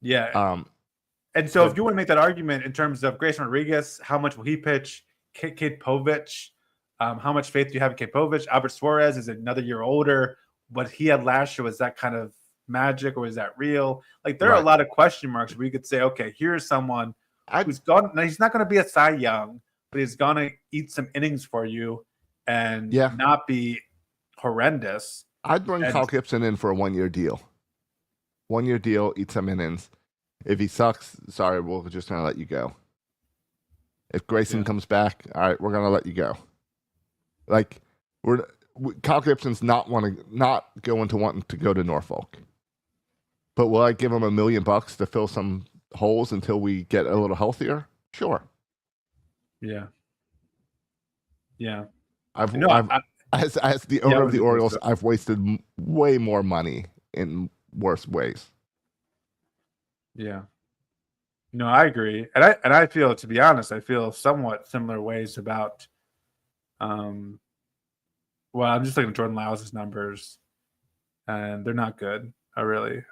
Yeah. And so if you want to make that argument in terms of Grayson Rodriguez, how much will he pitch? Kate Povich, how much faith do you have in Kate Povich? Albert Suarez is another year older. What he had last year, was that kind of magic or was that real? Like there are a lot of question marks where you could say, okay, here's someone who's gone. Now he's not going to be a Cy Young, but he's going to eat some innings for you and not be horrendous.
I'd bring Kyle Gibson in for a 1-year deal. 1-year deal, eat some innings. If he sucks, sorry, we're just going to let you go. If Grayson comes back, all right, we're going to let you go. Like, Kyle Gibson's not wanting to go to Norfolk. But will I give him $1 million to fill some holes until we get a little healthier? Sure.
Yeah. Yeah.
As the owner of the Orioles, I've wasted way more money in worse ways.
Yeah. No, I agree. And I feel, to be honest, I feel somewhat similar ways about I'm just looking at Jordan Lyles' numbers and they're not good, really.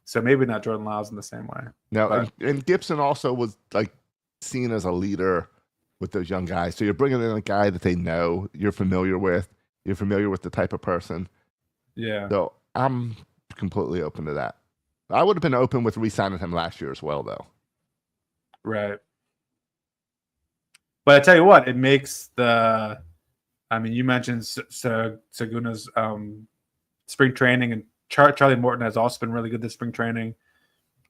So maybe not Jordan Lyles in the same way.
No, and Gibson also was like seen as a leader with those young guys. So you're bringing in a guy that they know, you're familiar with the type of person.
Yeah.
So I'm completely open to that. I would have been open with re-signing him last year as well, though.
Right. But I tell you what, it makes you mentioned Seguna's spring training, and Charlie Morton has also been really good this spring training.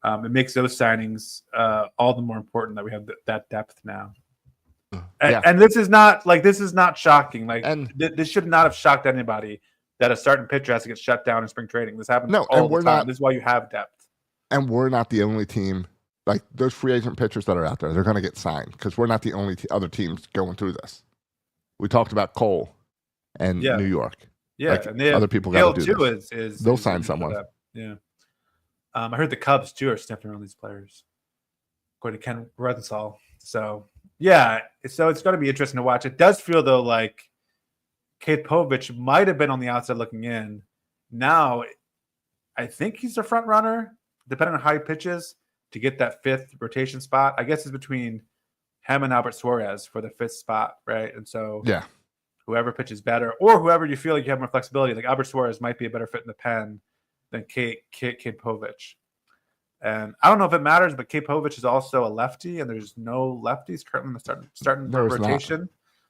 It makes those signings all the more important that we have that depth now. And this is not shocking. This should not have shocked anybody that a starting pitcher has to get shut down in spring training. This happens all the time. This is why you have depth.
And we're not the only team. Like those free agent pitchers that are out there, they're going to get signed because we're not the only other teams going through this. We talked about Cole and New York.
Yeah,
and other people got to do
this.
They'll sign someone.
Yeah. I heard the Cubs too are sniffing around these players, according to Ken Rosenthal. So it's going to be interesting to watch. It does feel though like Kate Povich might have been on the outside looking in. Now, I think he's the front runner, depending on how he pitches, to get that fifth rotation spot. I guess it's between him and Albert Suarez for the fifth spot, right? And so whoever pitches better, or whoever you feel like you have more flexibility, like Albert Suarez might be a better fit in the pen than Kate Povich. And I don't know if it matters, but Kate Povich is also a lefty, and there's no lefties currently in the starting rotation. Not.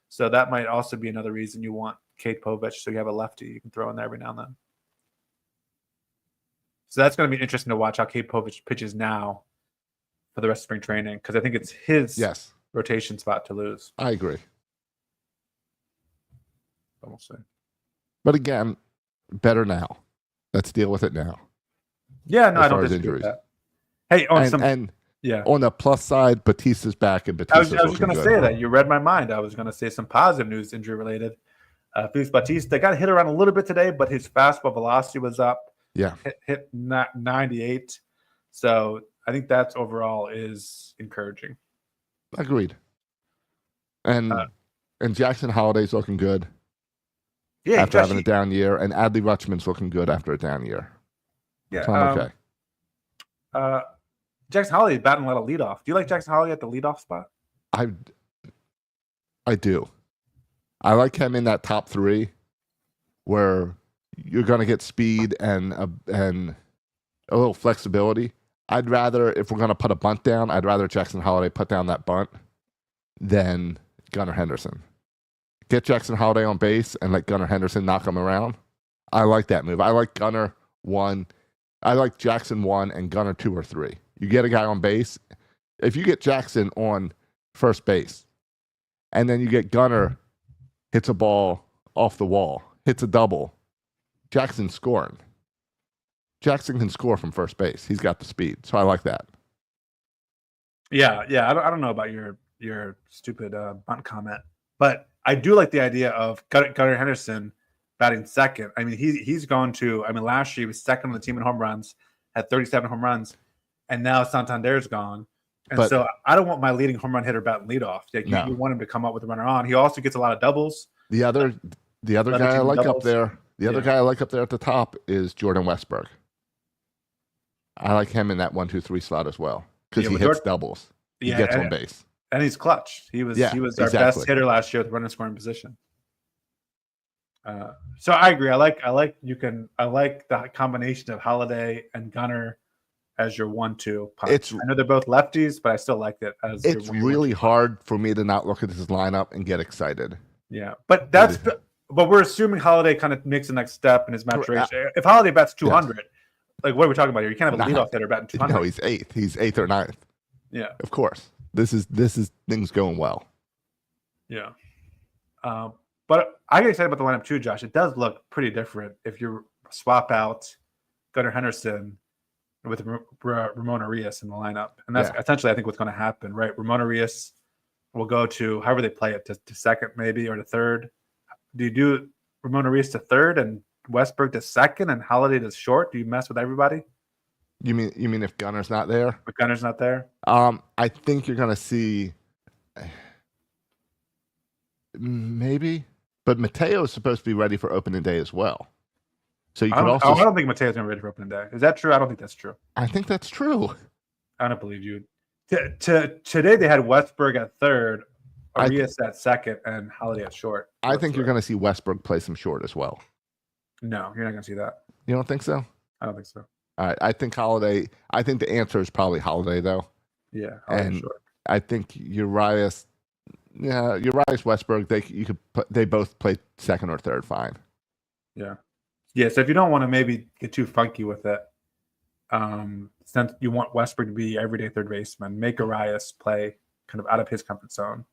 So that might also be another reason you want Kate Povich, so you have a lefty you can throw in there every now and then. So that's going to be interesting to watch how Kate Povich pitches now for the rest of spring training, because I think it's his rotation spot to lose.
I agree.
But we'll see.
But again, better now. Let's deal with it now.
Yeah, no,
as
I don't
far as
disagree with
injuries.
that. Hey,
And on the plus side, Batista's back and
I
Batista's
was just
looking
going to
good.
say that. You read my mind. I was going to say some positive news injury related. Felix Batista got hit around a little bit today, but his fastball velocity was up.
Yeah.
Hit 98. So I think that's overall is encouraging.
Agreed. And Jackson Holliday's looking good.
Yeah,
after having a down year, and Adley Rutschman's looking good after a down year.
Yeah,
so I'm okay.
Jackson Holliday batting a lot of leadoff. Do you like Jackson Holliday at the leadoff spot?
I do. I like him in that top three, where you're going to get speed and a little flexibility. I'd rather, if we're going to put a bunt down, I'd rather Jackson Holliday put down that bunt than Gunnar Henderson. Get Jackson Holliday on base and let Gunnar Henderson knock him around. I like that move. I like Gunnar 1. I like Jackson 1 and Gunnar 2 or 3. You get a guy on base. If you get Jackson on first base, and then you get Gunnar hits a ball off the wall, hits a double, Jackson's scoring. Jackson can score from first base. He's got the speed. So I like that.
Yeah. I don't know about your stupid bunt comment, but I do like the idea of Gunnar Henderson batting second. I mean, he's going to. I mean, last year he was second on the team in home runs, had 37 home runs, and now Santander's gone. And so I don't want my leading home run hitter batting leadoff. Like you want him to come up with a runner on. He also gets a lot of doubles.
The other guy I like doubles. Up there. The other guy I like up there at the top is Jordan Westberg. I like him in that 1, 2, 3 slot as well because he hits doubles. He gets on base.
And he's clutch. He was our best hitter last year with runner scoring position. So I agree. I like the combination of Holliday and Gunnar as your 1-2 punch. I know they're both lefties, but I still like it as
it's really hard for me to not look at this lineup and get excited.
Yeah, but we're assuming Holliday kind of makes the next step in his maturation. If Holliday bats 200, like what are we talking about here? You can't have a leadoff hitter batting 200.
No, he's eighth. He's 8th or 9th.
Yeah,
of course. This is things going well.
Yeah. But I get excited about the lineup too, Josh. It does look pretty different if you swap out Gunnar Henderson with Ramon Arias in the lineup. And that's essentially, I think, what's going to happen, right? Ramon Arias will go to, however they play it, to second maybe or to third. Do you do Ramon Arias to third and Westberg to second and Holliday to short? Do you mess with everybody?
You mean if Gunnar's not there?
If Gunnar's not there?
I think you're going to see maybe. But Mateo is supposed to be ready for opening day as well. So you could also.
I don't think Mateo's going to be ready for opening day. Is that true? I don't think that's true.
I think that's true.
I don't believe you. Today they had Westberg at third, Arias at second, and Holliday at short.
I think you're going to see Westberg play some short as well.
No, you're not going to see that.
You don't think so?
I don't think so.
All right. I think Holliday. I think the answer is probably Holliday though.
Yeah,
and short. I think Urias. Yeah, Urias Westberg. They both play second or third fine.
Yeah. So if you don't want to maybe get too funky with it, since you want Westberg to be everyday third baseman, make Urias play kind of out of his comfort zone,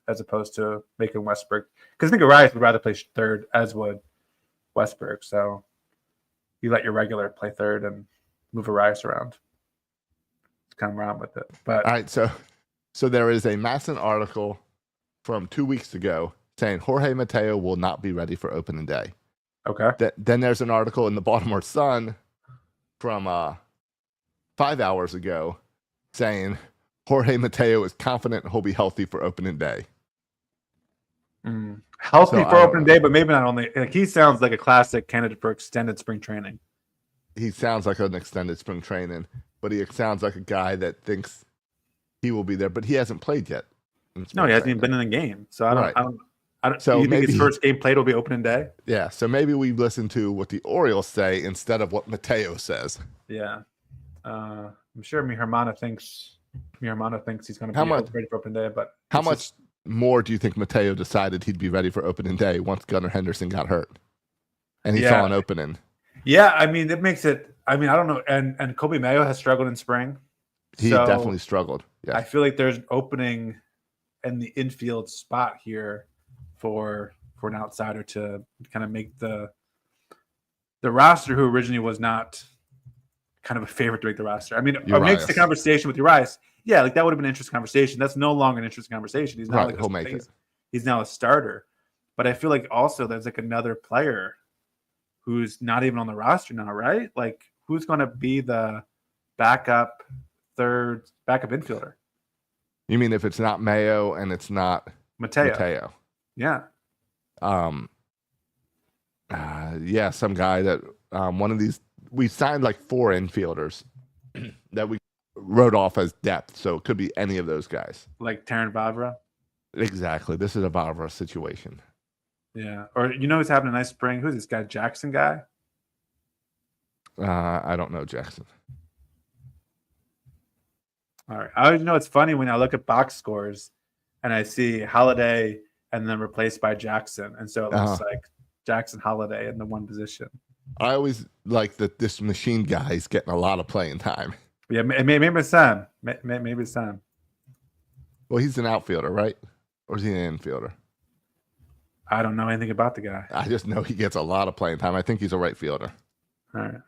as opposed to making Westberg. Because I think Urias would rather play third, as would Westberg. So you let your regular play third and move Urias around. It's kind of around with it. But
all right, so there is a Masson article from 2 weeks ago saying Jorge Mateo will not be ready for opening day.
Okay.
Then there's an article in the Baltimore Sun from 5 hours ago saying Jorge Mateo is confident he'll be healthy for opening day.
Healthy for opening day, but maybe not only. Like, he sounds like a classic candidate for extended spring training.
He sounds like an extended spring training, but he sounds like a guy that thinks he will be there, but he hasn't played yet.
No, he hasn't even been in the game. So I don't.
So
you think his first game played will be opening day?
Yeah. So maybe we listen to what the Orioles say instead of what Mateo says.
Yeah. I'm sure Mi Hermana thinks he's going to be ready for opening day. But
how much more do you think Mateo decided he'd be ready for opening day once Gunnar Henderson got hurt and he saw an opening?
Yeah, I mean, it makes it. I mean, I don't know. And Kobe Mayo has struggled in spring.
He definitely struggled. Yeah.
I feel like there's an opening in the infield spot here for an outsider to kind of make the the roster who originally was not kind of a favorite to make the roster. I mean, it makes the conversation with Urias. Yeah, like that would have been an interesting conversation. That's no longer an interesting conversation. He's not
right, he'll make it.
He's now a starter. But I feel like also there's like another player who's not even on the roster now, right? Like who's going to be the backup infielder?
You mean if it's not Mayo and it's not Mateo?
Yeah.
Yeah, some guy that one of these, we signed like 4 infielders that we wrote off as depth, so it could be any of those guys.
Like Terran Vavra?
Exactly. This is a Vavra situation.
Yeah. Or who's having a nice spring? Who's this guy? Jackson guy?
I don't know Jackson.
All right. I always know it's funny when I look at box scores and I see Holiday and then replaced by Jackson. And so it looks like Jackson Holiday in the one position.
I always like that this machine guy is getting a lot of playing time.
Yeah, maybe it's Sam. Maybe it's Sam.
Well, he's an outfielder, right? Or is he an infielder?
I don't know anything about the guy.
I just know he gets a lot of playing time. I think he's a right fielder.
All right.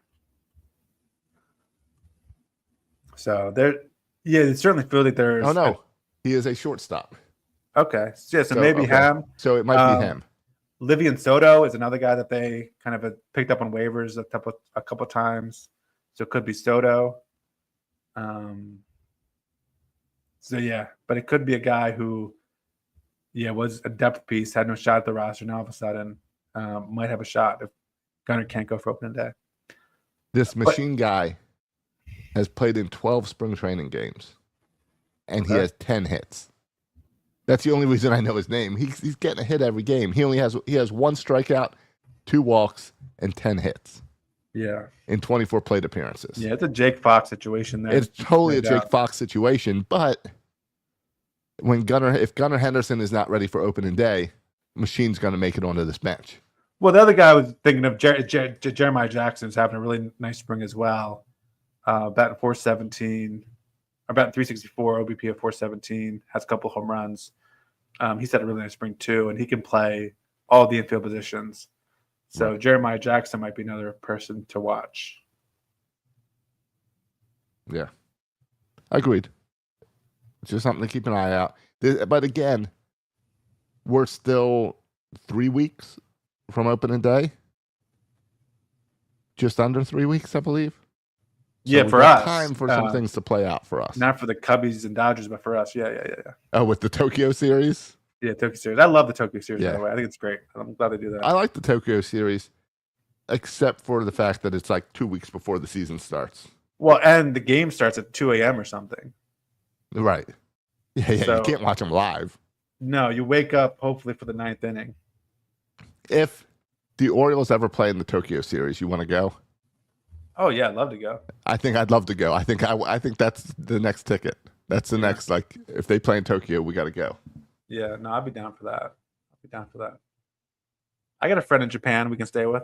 So it certainly feels like there's.
Oh, no. He is a shortstop.
Okay. Yeah, so maybe him.
So it might be him.
Livian Soto is another guy that they kind of picked up on waivers a couple times. So it could be Soto. So yeah, but it could be a guy who, was a depth piece, had no shot at the roster. Now all of a sudden, might have a shot if Gunnar can't go for opening day.
This machine guy has played in 12 spring training games, and he has 10 hits. That's the only reason I know his name. He's getting a hit every game. He has 1 strikeout, 2 walks, and 10 hits.
Yeah.
In 24 plate appearances.
Yeah, it's a Jake Fox situation there.
It's totally a Jake Fox situation, but if Gunnar Henderson is not ready for opening day, Machine's going to make it onto this bench.
Well, the other guy I was thinking of, Jeremiah Jackson's having a really nice spring as well. Batting 417, or batting 364, OBP of 417, has a couple home runs. He's had a really nice spring too, and he can play all the infield positions. So Jeremiah Jackson might be another person to watch.
Yeah. Agreed. It's just something to keep an eye out. But again, we're still 3 weeks from opening day. Just under 3 weeks, I believe. So
yeah, for us.
Time for some things to play out for us.
Not for the Cubbies and Dodgers, but for us. Yeah.
Oh, with the Tokyo series?
Yeah, Tokyo series. I love the Tokyo series, by the way. I think it's great. I'm glad they do that.
I like the Tokyo series, except for the fact that it's like 2 weeks before the season starts.
Well, and the game starts at 2 a.m. or something.
Right. Yeah, so, you can't watch them live.
No, you wake up hopefully for the 9th inning.
If the Orioles ever play in the Tokyo series, you want to go?
Oh yeah, I'd love to go.
I think I'd love to go. I think that's the next ticket. That's the next, like, if they play in Tokyo, we got to go.
Yeah, no, I'd be down for that. I got a friend in Japan we can stay with.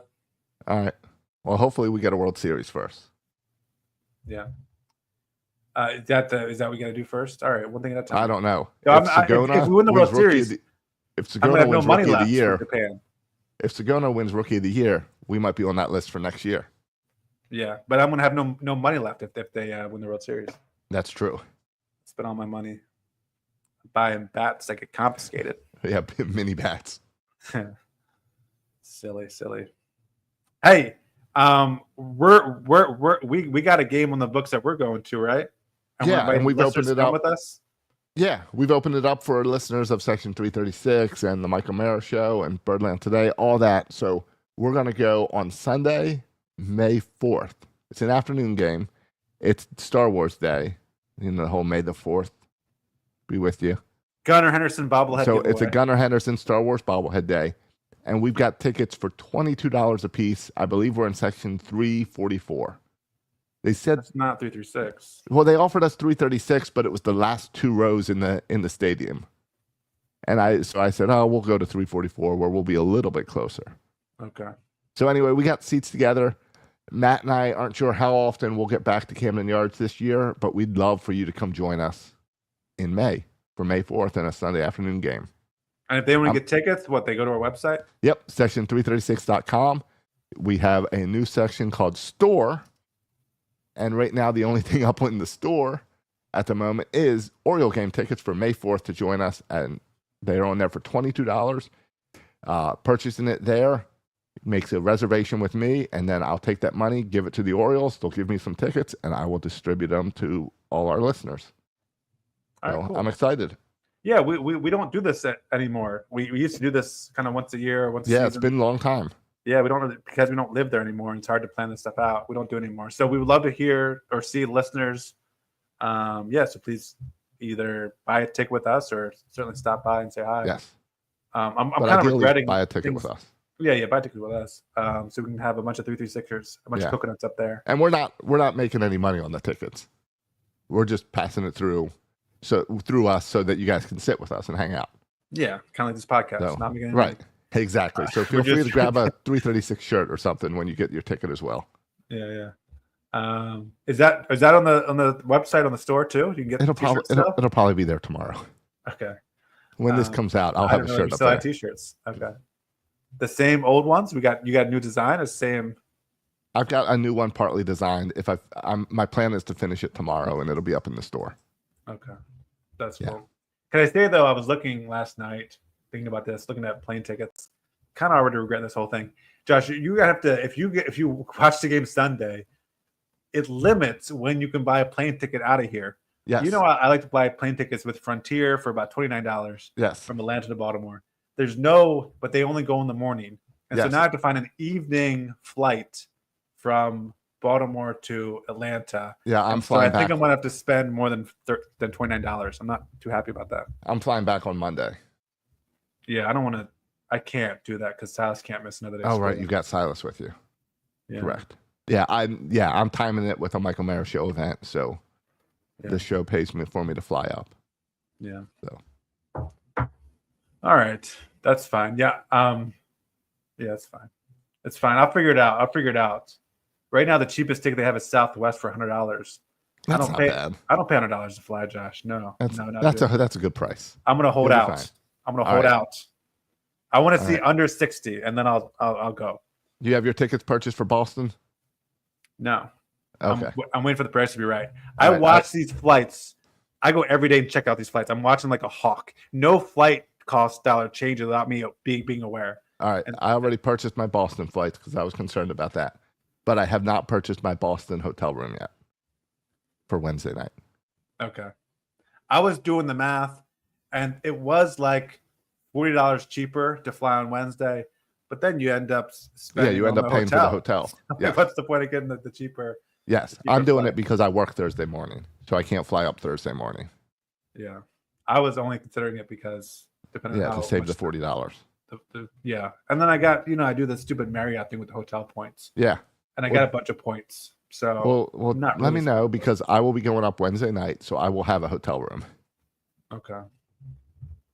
All right. Well, hopefully we get a World Series first.
Yeah. Is that what we got to do first? All right, one thing at a time.
I don't know.
If we win the World Series,
if Sagona wins Rookie of the Year,
Japan.
If Sagona wins Rookie of the Year, we might be on that list for next year.
Yeah, but I'm going to have no money left if they win the World Series.
That's true.
Spend all my money buying bats that get confiscated.
Yeah, mini bats.
Silly. Hey, we got a game on the books that we're going to, right?
And we've opened it up
with us.
Yeah, we've opened it up for listeners of Section 336 and the Michael Mara Show and Birdland Today, all that. So we're going to go on Sunday, May 4th. It's an afternoon game. It's Star Wars Day. The whole May the 4th be with you.
Gunnar Henderson bobblehead.
So it's a Gunnar Henderson Star Wars bobblehead day. And we've got tickets for $22 a piece. I believe we're in Section 344. They said
it's not 336.
Well, they offered us 336, but it was the last 2 rows in the stadium. And I said, we'll go to 344 where we'll be a little bit closer.
Okay.
So anyway, we got seats together. Matt and I aren't sure how often we'll get back to Camden Yards this year, but we'd love for you to come join us in May for May 4th in a Sunday afternoon game.
And if they want to get tickets, they go to our website?
Yep, section336.com. we have a new section called Store. And right now, the only thing up in the store at the moment is Oriole game tickets for May 4th to join us. And they're on there for $22. Purchasing it there makes a reservation with me, and then I'll take that money, give it to the Orioles. They'll give me some tickets, and I will distribute them to all our listeners.
All right, cool.
I'm excited.
Yeah, we don't do this anymore. We used to do this kind of once a year, once a season.
It's been a long time.
Yeah, because we don't live there anymore, and it's hard to plan this stuff out. We don't do it anymore. So we would love to hear or see listeners. So please either buy a ticket with us or certainly stop by and say hi.
Yes.
I'm kind of regretting
buy a ticket with us.
Yeah, buy a ticket with us. So we can have a bunch of 336ers, a bunch of coconuts up there.
And we're not making any money on the tickets. We're just passing it through us so that you guys can sit with us and hang out. Yeah,
kind of like this podcast. So, not making any
money. Exactly. So feel free to grab a 336 shirt or something when you get your ticket as well.
Yeah. Is that on the website on the store too? You can get
it'll probably be there tomorrow.
Okay.
When this comes out, I'll have a shirt up
still
there.
Have t-shirts. Okay. The same old ones? You got a new design or same?
I've got a new one partly designed. My plan is to finish it tomorrow and it'll be up in the store.
Okay. That's cool. Can I say though, I was looking last night, thinking about this, looking at plane tickets. Kind of already regret this whole thing. Josh, you have to if you watch the game Sunday, it limits when you can buy a plane ticket out of here.
Yes.
You know, I like to buy plane tickets with Frontier for about $29.
Yes.
From Atlanta to Baltimore. But they only go in the morning. And so now I have to find an evening flight from Baltimore to Atlanta.
Yeah, I'm flying back.
I think I'm going to have to spend more than $29. I'm not too happy about that.
I'm flying back on Monday.
Yeah, I can't do that because Silas can't miss another day.
Oh, right. You got Silas with you.
Yeah.
Correct. Yeah, I'm timing it with a Michael Mayer show event, so the show pays for me to fly up.
Yeah.
So.
All right, that's fine. Yeah. It's fine. It's fine. I'll figure it out. Right now, the cheapest ticket they have is Southwest for $100.
That's not bad.
I don't pay $100 to fly, Josh. No.
That's a good price.
I'm gonna hold out. Fine. I'm gonna hold out. I want to see under 60, and then I'll go.
Do you have your tickets purchased for Boston?
No.
Okay.
I'm waiting for the price to be right. I watch these flights. I go every day and check out these flights. I'm watching like a hawk. No flight cost dollar changes without me being aware.
All right. I already purchased my Boston flights because I was concerned about that. But I have not purchased my Boston hotel room yet for Wednesday night.
Okay. I was doing the math, and it was like $40 cheaper to fly on Wednesday. But then you end up spending
you end up paying for the hotel.
Yeah. What's the point of getting the cheaper?
Yes, I'm doing it because I work Thursday morning, so I can't fly up Thursday morning.
Yeah, I was only considering it because depending on how
to save the $40.
And then I got I do the stupid Marriott thing with the hotel points.
Yeah,
and I got a bunch of points. So
let me know because I will be going up Wednesday night, so I will have a hotel room.
Okay.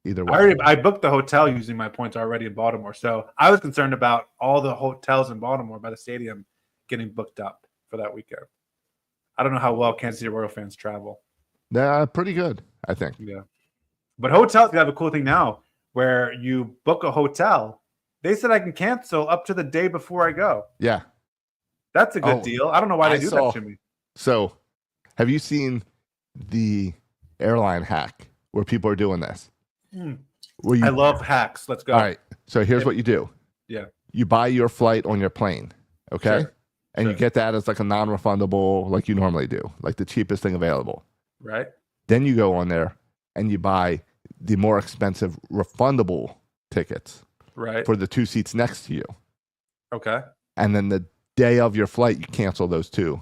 Either way,
I booked the hotel using my points already in Baltimore, so I was concerned about all the hotels in Baltimore by the stadium getting booked up for that weekend. I don't know how well Kansas City Royal fans travel.
They're pretty good, I think.
Yeah, but hotels have a cool thing now where you book a hotel. They said I can cancel up to the day before I go.
Yeah,
that's a good deal. I don't know why they do that to me.
So, have you seen the airline hack where people are doing this?
I love hacks. Let's go.
All right. So here's what you do.
Yeah.
You buy your flight on your plane, okay?
Sure.
And you get that as like a non-refundable, like you normally do, like the cheapest thing available.
Right.
Then you go on there and you buy the more expensive refundable tickets.
Right.
For the two seats next to you.
Okay.
And then the day of your flight, you cancel those two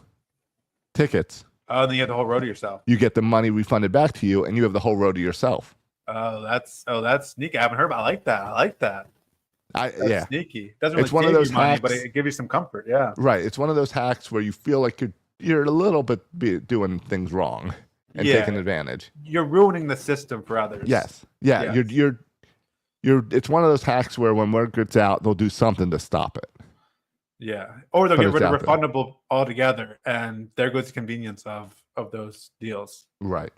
tickets.
Oh, and then you have the whole row to yourself.
You get the money refunded back to you, and you have the whole row to yourself.
Oh, that's sneaky. I haven't heard about. I like that. That's sneaky. Doesn't really
it's one of those
money,
hacks,
but it gives you some comfort. Yeah.
Right. It's one of those hacks where you feel like you're a little bit doing things wrong and taking advantage.
You're ruining the system for others.
Yes. Yeah. Yes. You're. It's one of those hacks where when word gets out, they'll do something to stop it.
Yeah. Or they'll get rid of refundable altogether, and there goes the convenience of those deals.
Right.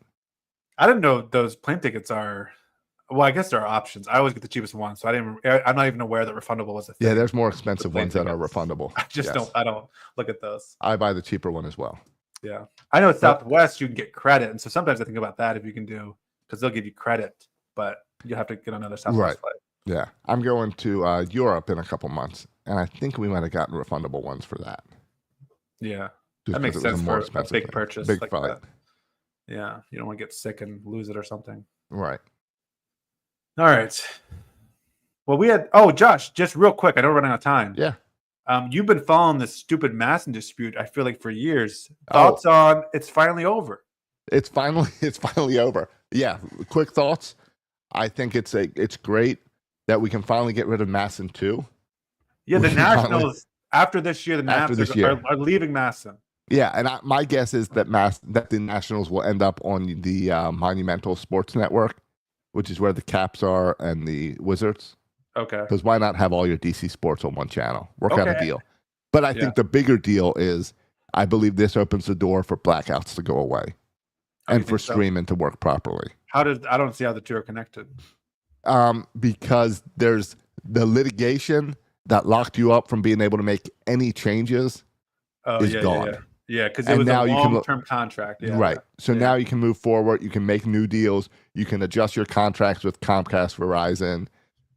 I didn't know those plane tickets are Well, I guess there are options. I always get the cheapest one, so I'm not even aware that refundable was a thing.
Yeah, there's more expensive ones that are refundable.
I just don't. I don't look at those.
I buy the cheaper one as well.
Yeah, I know at Southwest you can get credit, and so sometimes I think about that if you can do because they'll give you credit, but you have to get another Southwest flight.
Yeah, I'm going to Europe in a couple months, and I think we might have gotten refundable ones for that.
Yeah,
just
that makes sense for a big purchase,
big
like
flight.
that. Yeah, you don't want to get sick and lose it or something.
Right.
All right. Well, we had. Josh, just real quick. I know we're running out of time.
Yeah.
You've been following this stupid Masson dispute, I feel like, for years. Thoughts on it's finally over?
It's finally over. Yeah. Quick thoughts. I think it's great that we can finally get rid of Masson too.
Yeah, the Nationals after this year, are leaving Masson.
Yeah, and my guess is that the Nationals will end up on the Monumental Sports Network, which is where the Caps are and the Wizards.
Okay.
Because why not have all your DC sports on one channel? Work out a deal. But I think the bigger deal is I believe this opens the door for blackouts to go away and for streaming to work properly.
I don't see how the two are connected.
Because there's the litigation that locked you up from being able to make any changes is gone.
Yeah, because it was a long-term contract. Yeah,
right. So now you can move forward. You can make new deals. You can adjust your contracts with Comcast, Verizon.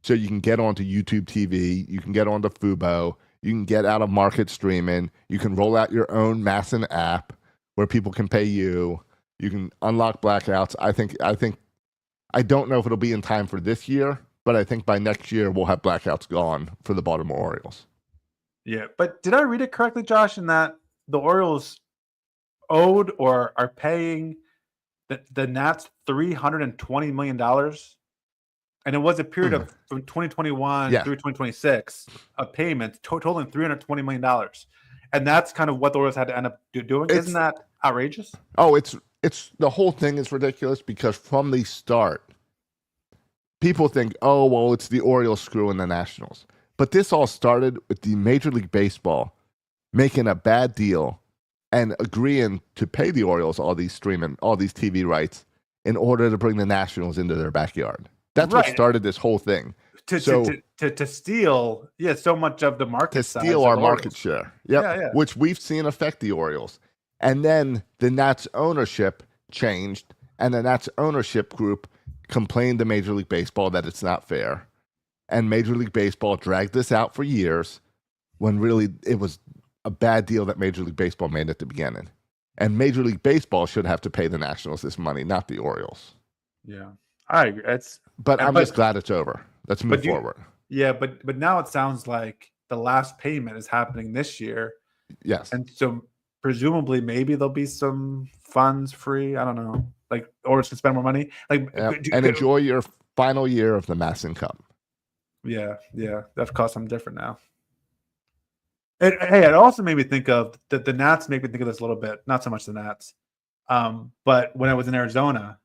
So you can get onto YouTube TV. You can get onto Fubo. You can get out of market streaming. You can roll out your own Masson app where people can pay you. You can unlock blackouts. I don't know if it'll be in time for this year, but I think by next year we'll have blackouts gone for the Baltimore Orioles.
Yeah, but did I read it correctly, Josh, in that the Orioles owed or are paying the Nats $320 million? And it was a period of from 2021 through 2026 of payments totaling $320 million. And that's kind of what the Orioles had to end up doing. Isn't that outrageous?
Oh, it's the whole thing is ridiculous because from the start, people think, oh, well, it's the Orioles screwing the Nationals. But this all started with the Major League Baseball making a bad deal and agreeing to pay the Orioles all these TV rights in order to bring the Nationals into their backyard. That's what started this whole thing. To
steal, so much of the market.
To steal our market share. Yep. Yeah. Which we've seen affect the Orioles. And then the Nats ownership changed, and the Nats ownership group complained to Major League Baseball that it's not fair. And Major League Baseball dragged this out for years when really it was a bad deal that Major League Baseball made at the beginning. And Major League Baseball should have to pay the Nationals this money, not the Orioles.
Yeah. I agree.
But I'm just glad it's over. Let's move forward.
Yeah, but now it sounds like the last payment is happening this year.
Yes.
And so presumably maybe there'll be some funds free. I don't know. Like, or to spend more money.
Enjoy your final year of the Masson Cup.
Yeah. That costs something different now. It also made me think of the Nats made me think of this a little bit. Not so much the Nats. But when I was in Arizona,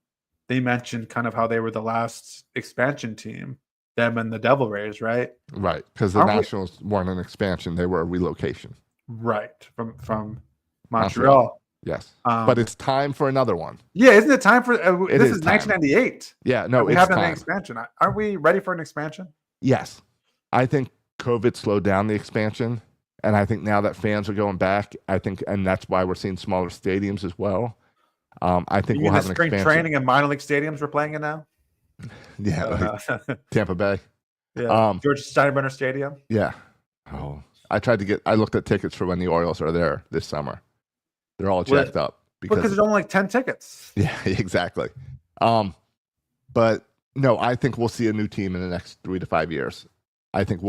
they mentioned kind of how they were the last expansion team, them and the Devil Rays, right?
Right, because the Nationals weren't an expansion; they were a relocation.
Right, from Montreal.
Yes, but it's time for another one.
Yeah, isn't it time for? This is 1998.
Yeah, no,
we have an expansion. Aren't we ready for an expansion?
Yes, I think COVID slowed down the expansion, and I think now that fans are going back, and that's why we're seeing smaller stadiums as well. I think we'll have an expansion.
Spring training and minor league stadiums we're playing in now.
Yeah, Tampa Bay.
Yeah, George Steinbrenner Stadium.
Yeah. Oh, I looked at tickets for when the Orioles are there this summer. They're all jacked up
because there's only like 10 tickets.
Yeah, exactly. But no, I think we'll see a new team in the next 3 to 5 years. I think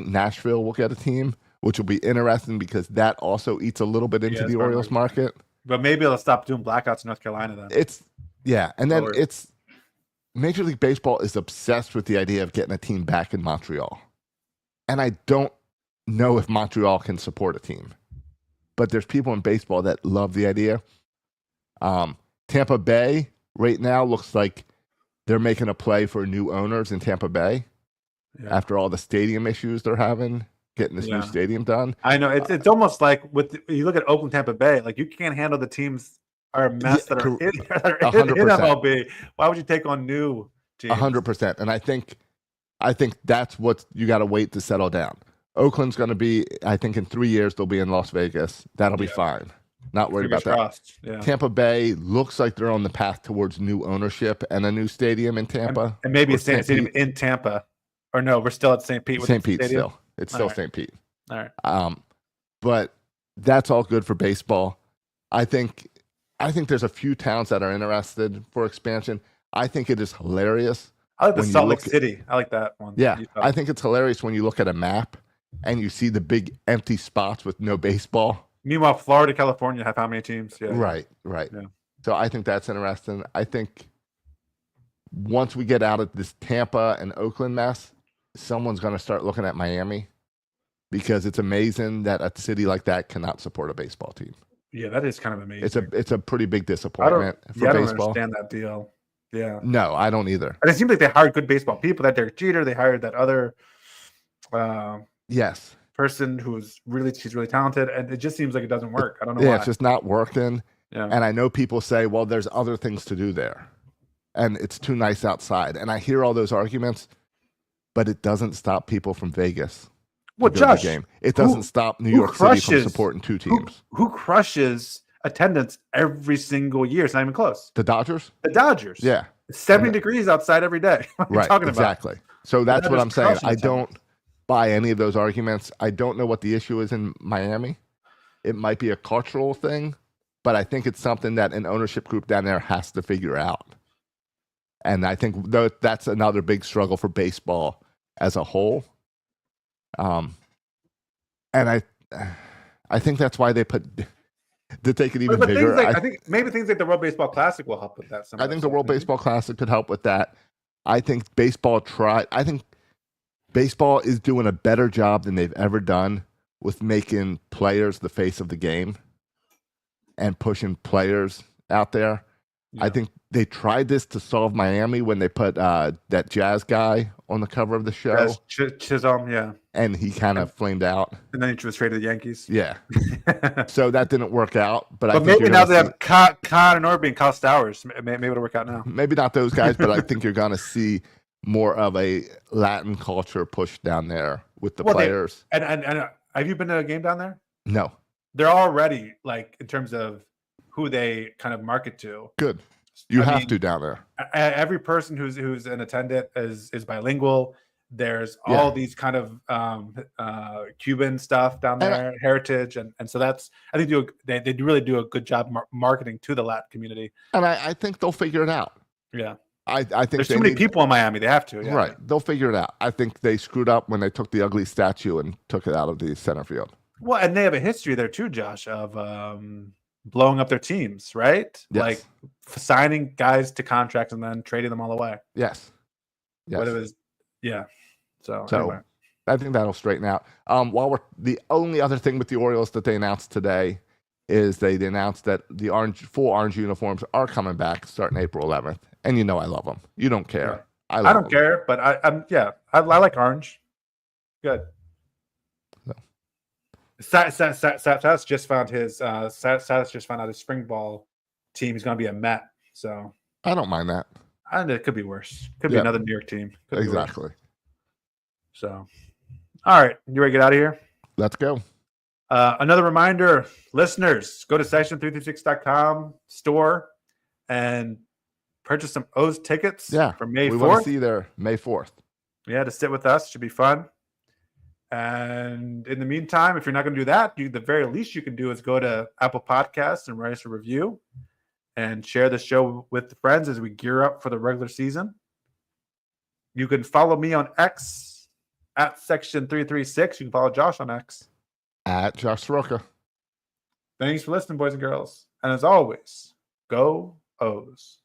Nashville will get a team, which will be interesting because that also eats a little bit into the Orioles market.
But maybe they'll stop doing blackouts in North Carolina then.
And then it's Major League Baseball is obsessed with the idea of getting a team back in Montreal. And I don't know if Montreal can support a team. But there's people in baseball that love the idea. Tampa Bay right now looks like they're making a play for new owners in Tampa Bay after all the stadium issues they're having. Getting this new stadium done.
I know it's almost like you look at Oakland, Tampa Bay. Like you can't handle the teams are a mess that are in MLB. Why would you take on new teams.
100%. And I think that's what you got to wait to settle down. Oakland's going to be, I think in 3 years, they'll be in Las Vegas. That'll be fine. Not worried
Fingers
about that.
crossed. Yeah.
Tampa Bay looks like they're on the path towards new ownership and a new stadium in Tampa.
And maybe a stadium in Tampa. Or no, we're still at St. Pete.
St. Pete still. It's still St. Pete.
All right.
But that's all good for baseball. I think there's a few towns that are interested for expansion. I think it is hilarious.
I like the Salt Lake City. I like that one.
Yeah, I think it's hilarious when you look at a map and you see the big empty spots with no baseball.
Meanwhile, Florida, California have how many teams? Yeah.
Right. Yeah. So I think that's interesting. I think once we get out of this Tampa and Oakland mess, someone's going to start looking at Miami because it's amazing that a city like that cannot support a baseball team.
Yeah, that is kind of amazing.
It's a pretty big disappointment for baseball.
I don't understand that deal. Yeah.
No, I don't either.
And it seems like they hired good baseball people. That Derek Jeter, they hired that other person she's really talented, and it just seems like it doesn't work. I don't know why.
It's just not working.
Yeah.
And I know people say, well, there's other things to do there. And it's too nice outside. And I hear all those arguments, but it doesn't stop people from Vegas.
Well, Josh,
game. It doesn't stop New York City from supporting two teams.
Who crushes attendance every single year? It's not even close.
The Dodgers?
The Dodgers.
Yeah.
It's 70 degrees outside every day. What are you talking about?
Exactly. So that's what I'm saying. I don't buy any of those arguments. I don't know what the issue is in Miami. It might be a cultural thing, but I think it's something that an ownership group down there has to figure out. And I think that's another big struggle for baseball as a whole. And I think that's why they put to take it even bigger.
I think maybe things like the World Baseball Classic will help with that.
I think the World Baseball Classic could help with that. I think baseball is doing a better job than they've ever done with making players the face of the game and pushing players out there. Yeah. I think they tried this to solve Miami when they put that jazz guy on the cover of the show.
Chisholm, yeah.
And he kind of flamed out.
And then he was traded to the Yankees.
Yeah. So that didn't work out. But I think
maybe now they have Con and Orby and Kyle Stowers. Maybe it'll work out now.
Maybe not those guys, but I think you're going to see more of a Latin culture push down there with the players.
And have you been to a game down there?
No.
They're already, like, in terms of who they kind of market to.
Good. You have to down there.
Every person who's an attendant is bilingual. There's all these kind of Cuban stuff down there, heritage, and so that's I think they really do a good job marketing to the Latin community.
And I think they'll figure it out.
Yeah,
I think
there's too many people in Miami. They have to. Yeah.
Right, they'll figure it out. I think they screwed up when they took the ugly statue and took it out of the center field.
Well, and they have a history there too, Josh, of blowing up their teams, right?
Yes.
Like signing guys to contracts and then trading them all away.
Yes.
What it was, yeah. So anyway.
I think that'll straighten out. The only other thing with the Orioles that they announced today is they announced that the full orange uniforms are coming back starting April 11th. And you know I love them. You don't care.
Yeah. I don't care, but I like orange. Good. Satus just found out his spring ball team is going to be a Met. So
I don't mind that.
And it could be worse. Could be another New York team.
Exactly.
So, all right, you ready to get out of here?
Let's go.
Another reminder, listeners, go to section336.com store and purchase some O's tickets for May 4th.
We want to see you there May 4th.
Yeah, to sit with us. Should be fun. And in the meantime, if you're not going to do that, the very least you can do is go to Apple Podcasts and write us a review and share the show with the friends as we gear up for the regular season. You can follow me on X at Section336. You can follow Josh on X
at Josh Soroka.
Thanks for listening, boys and girls. And as always, go O's.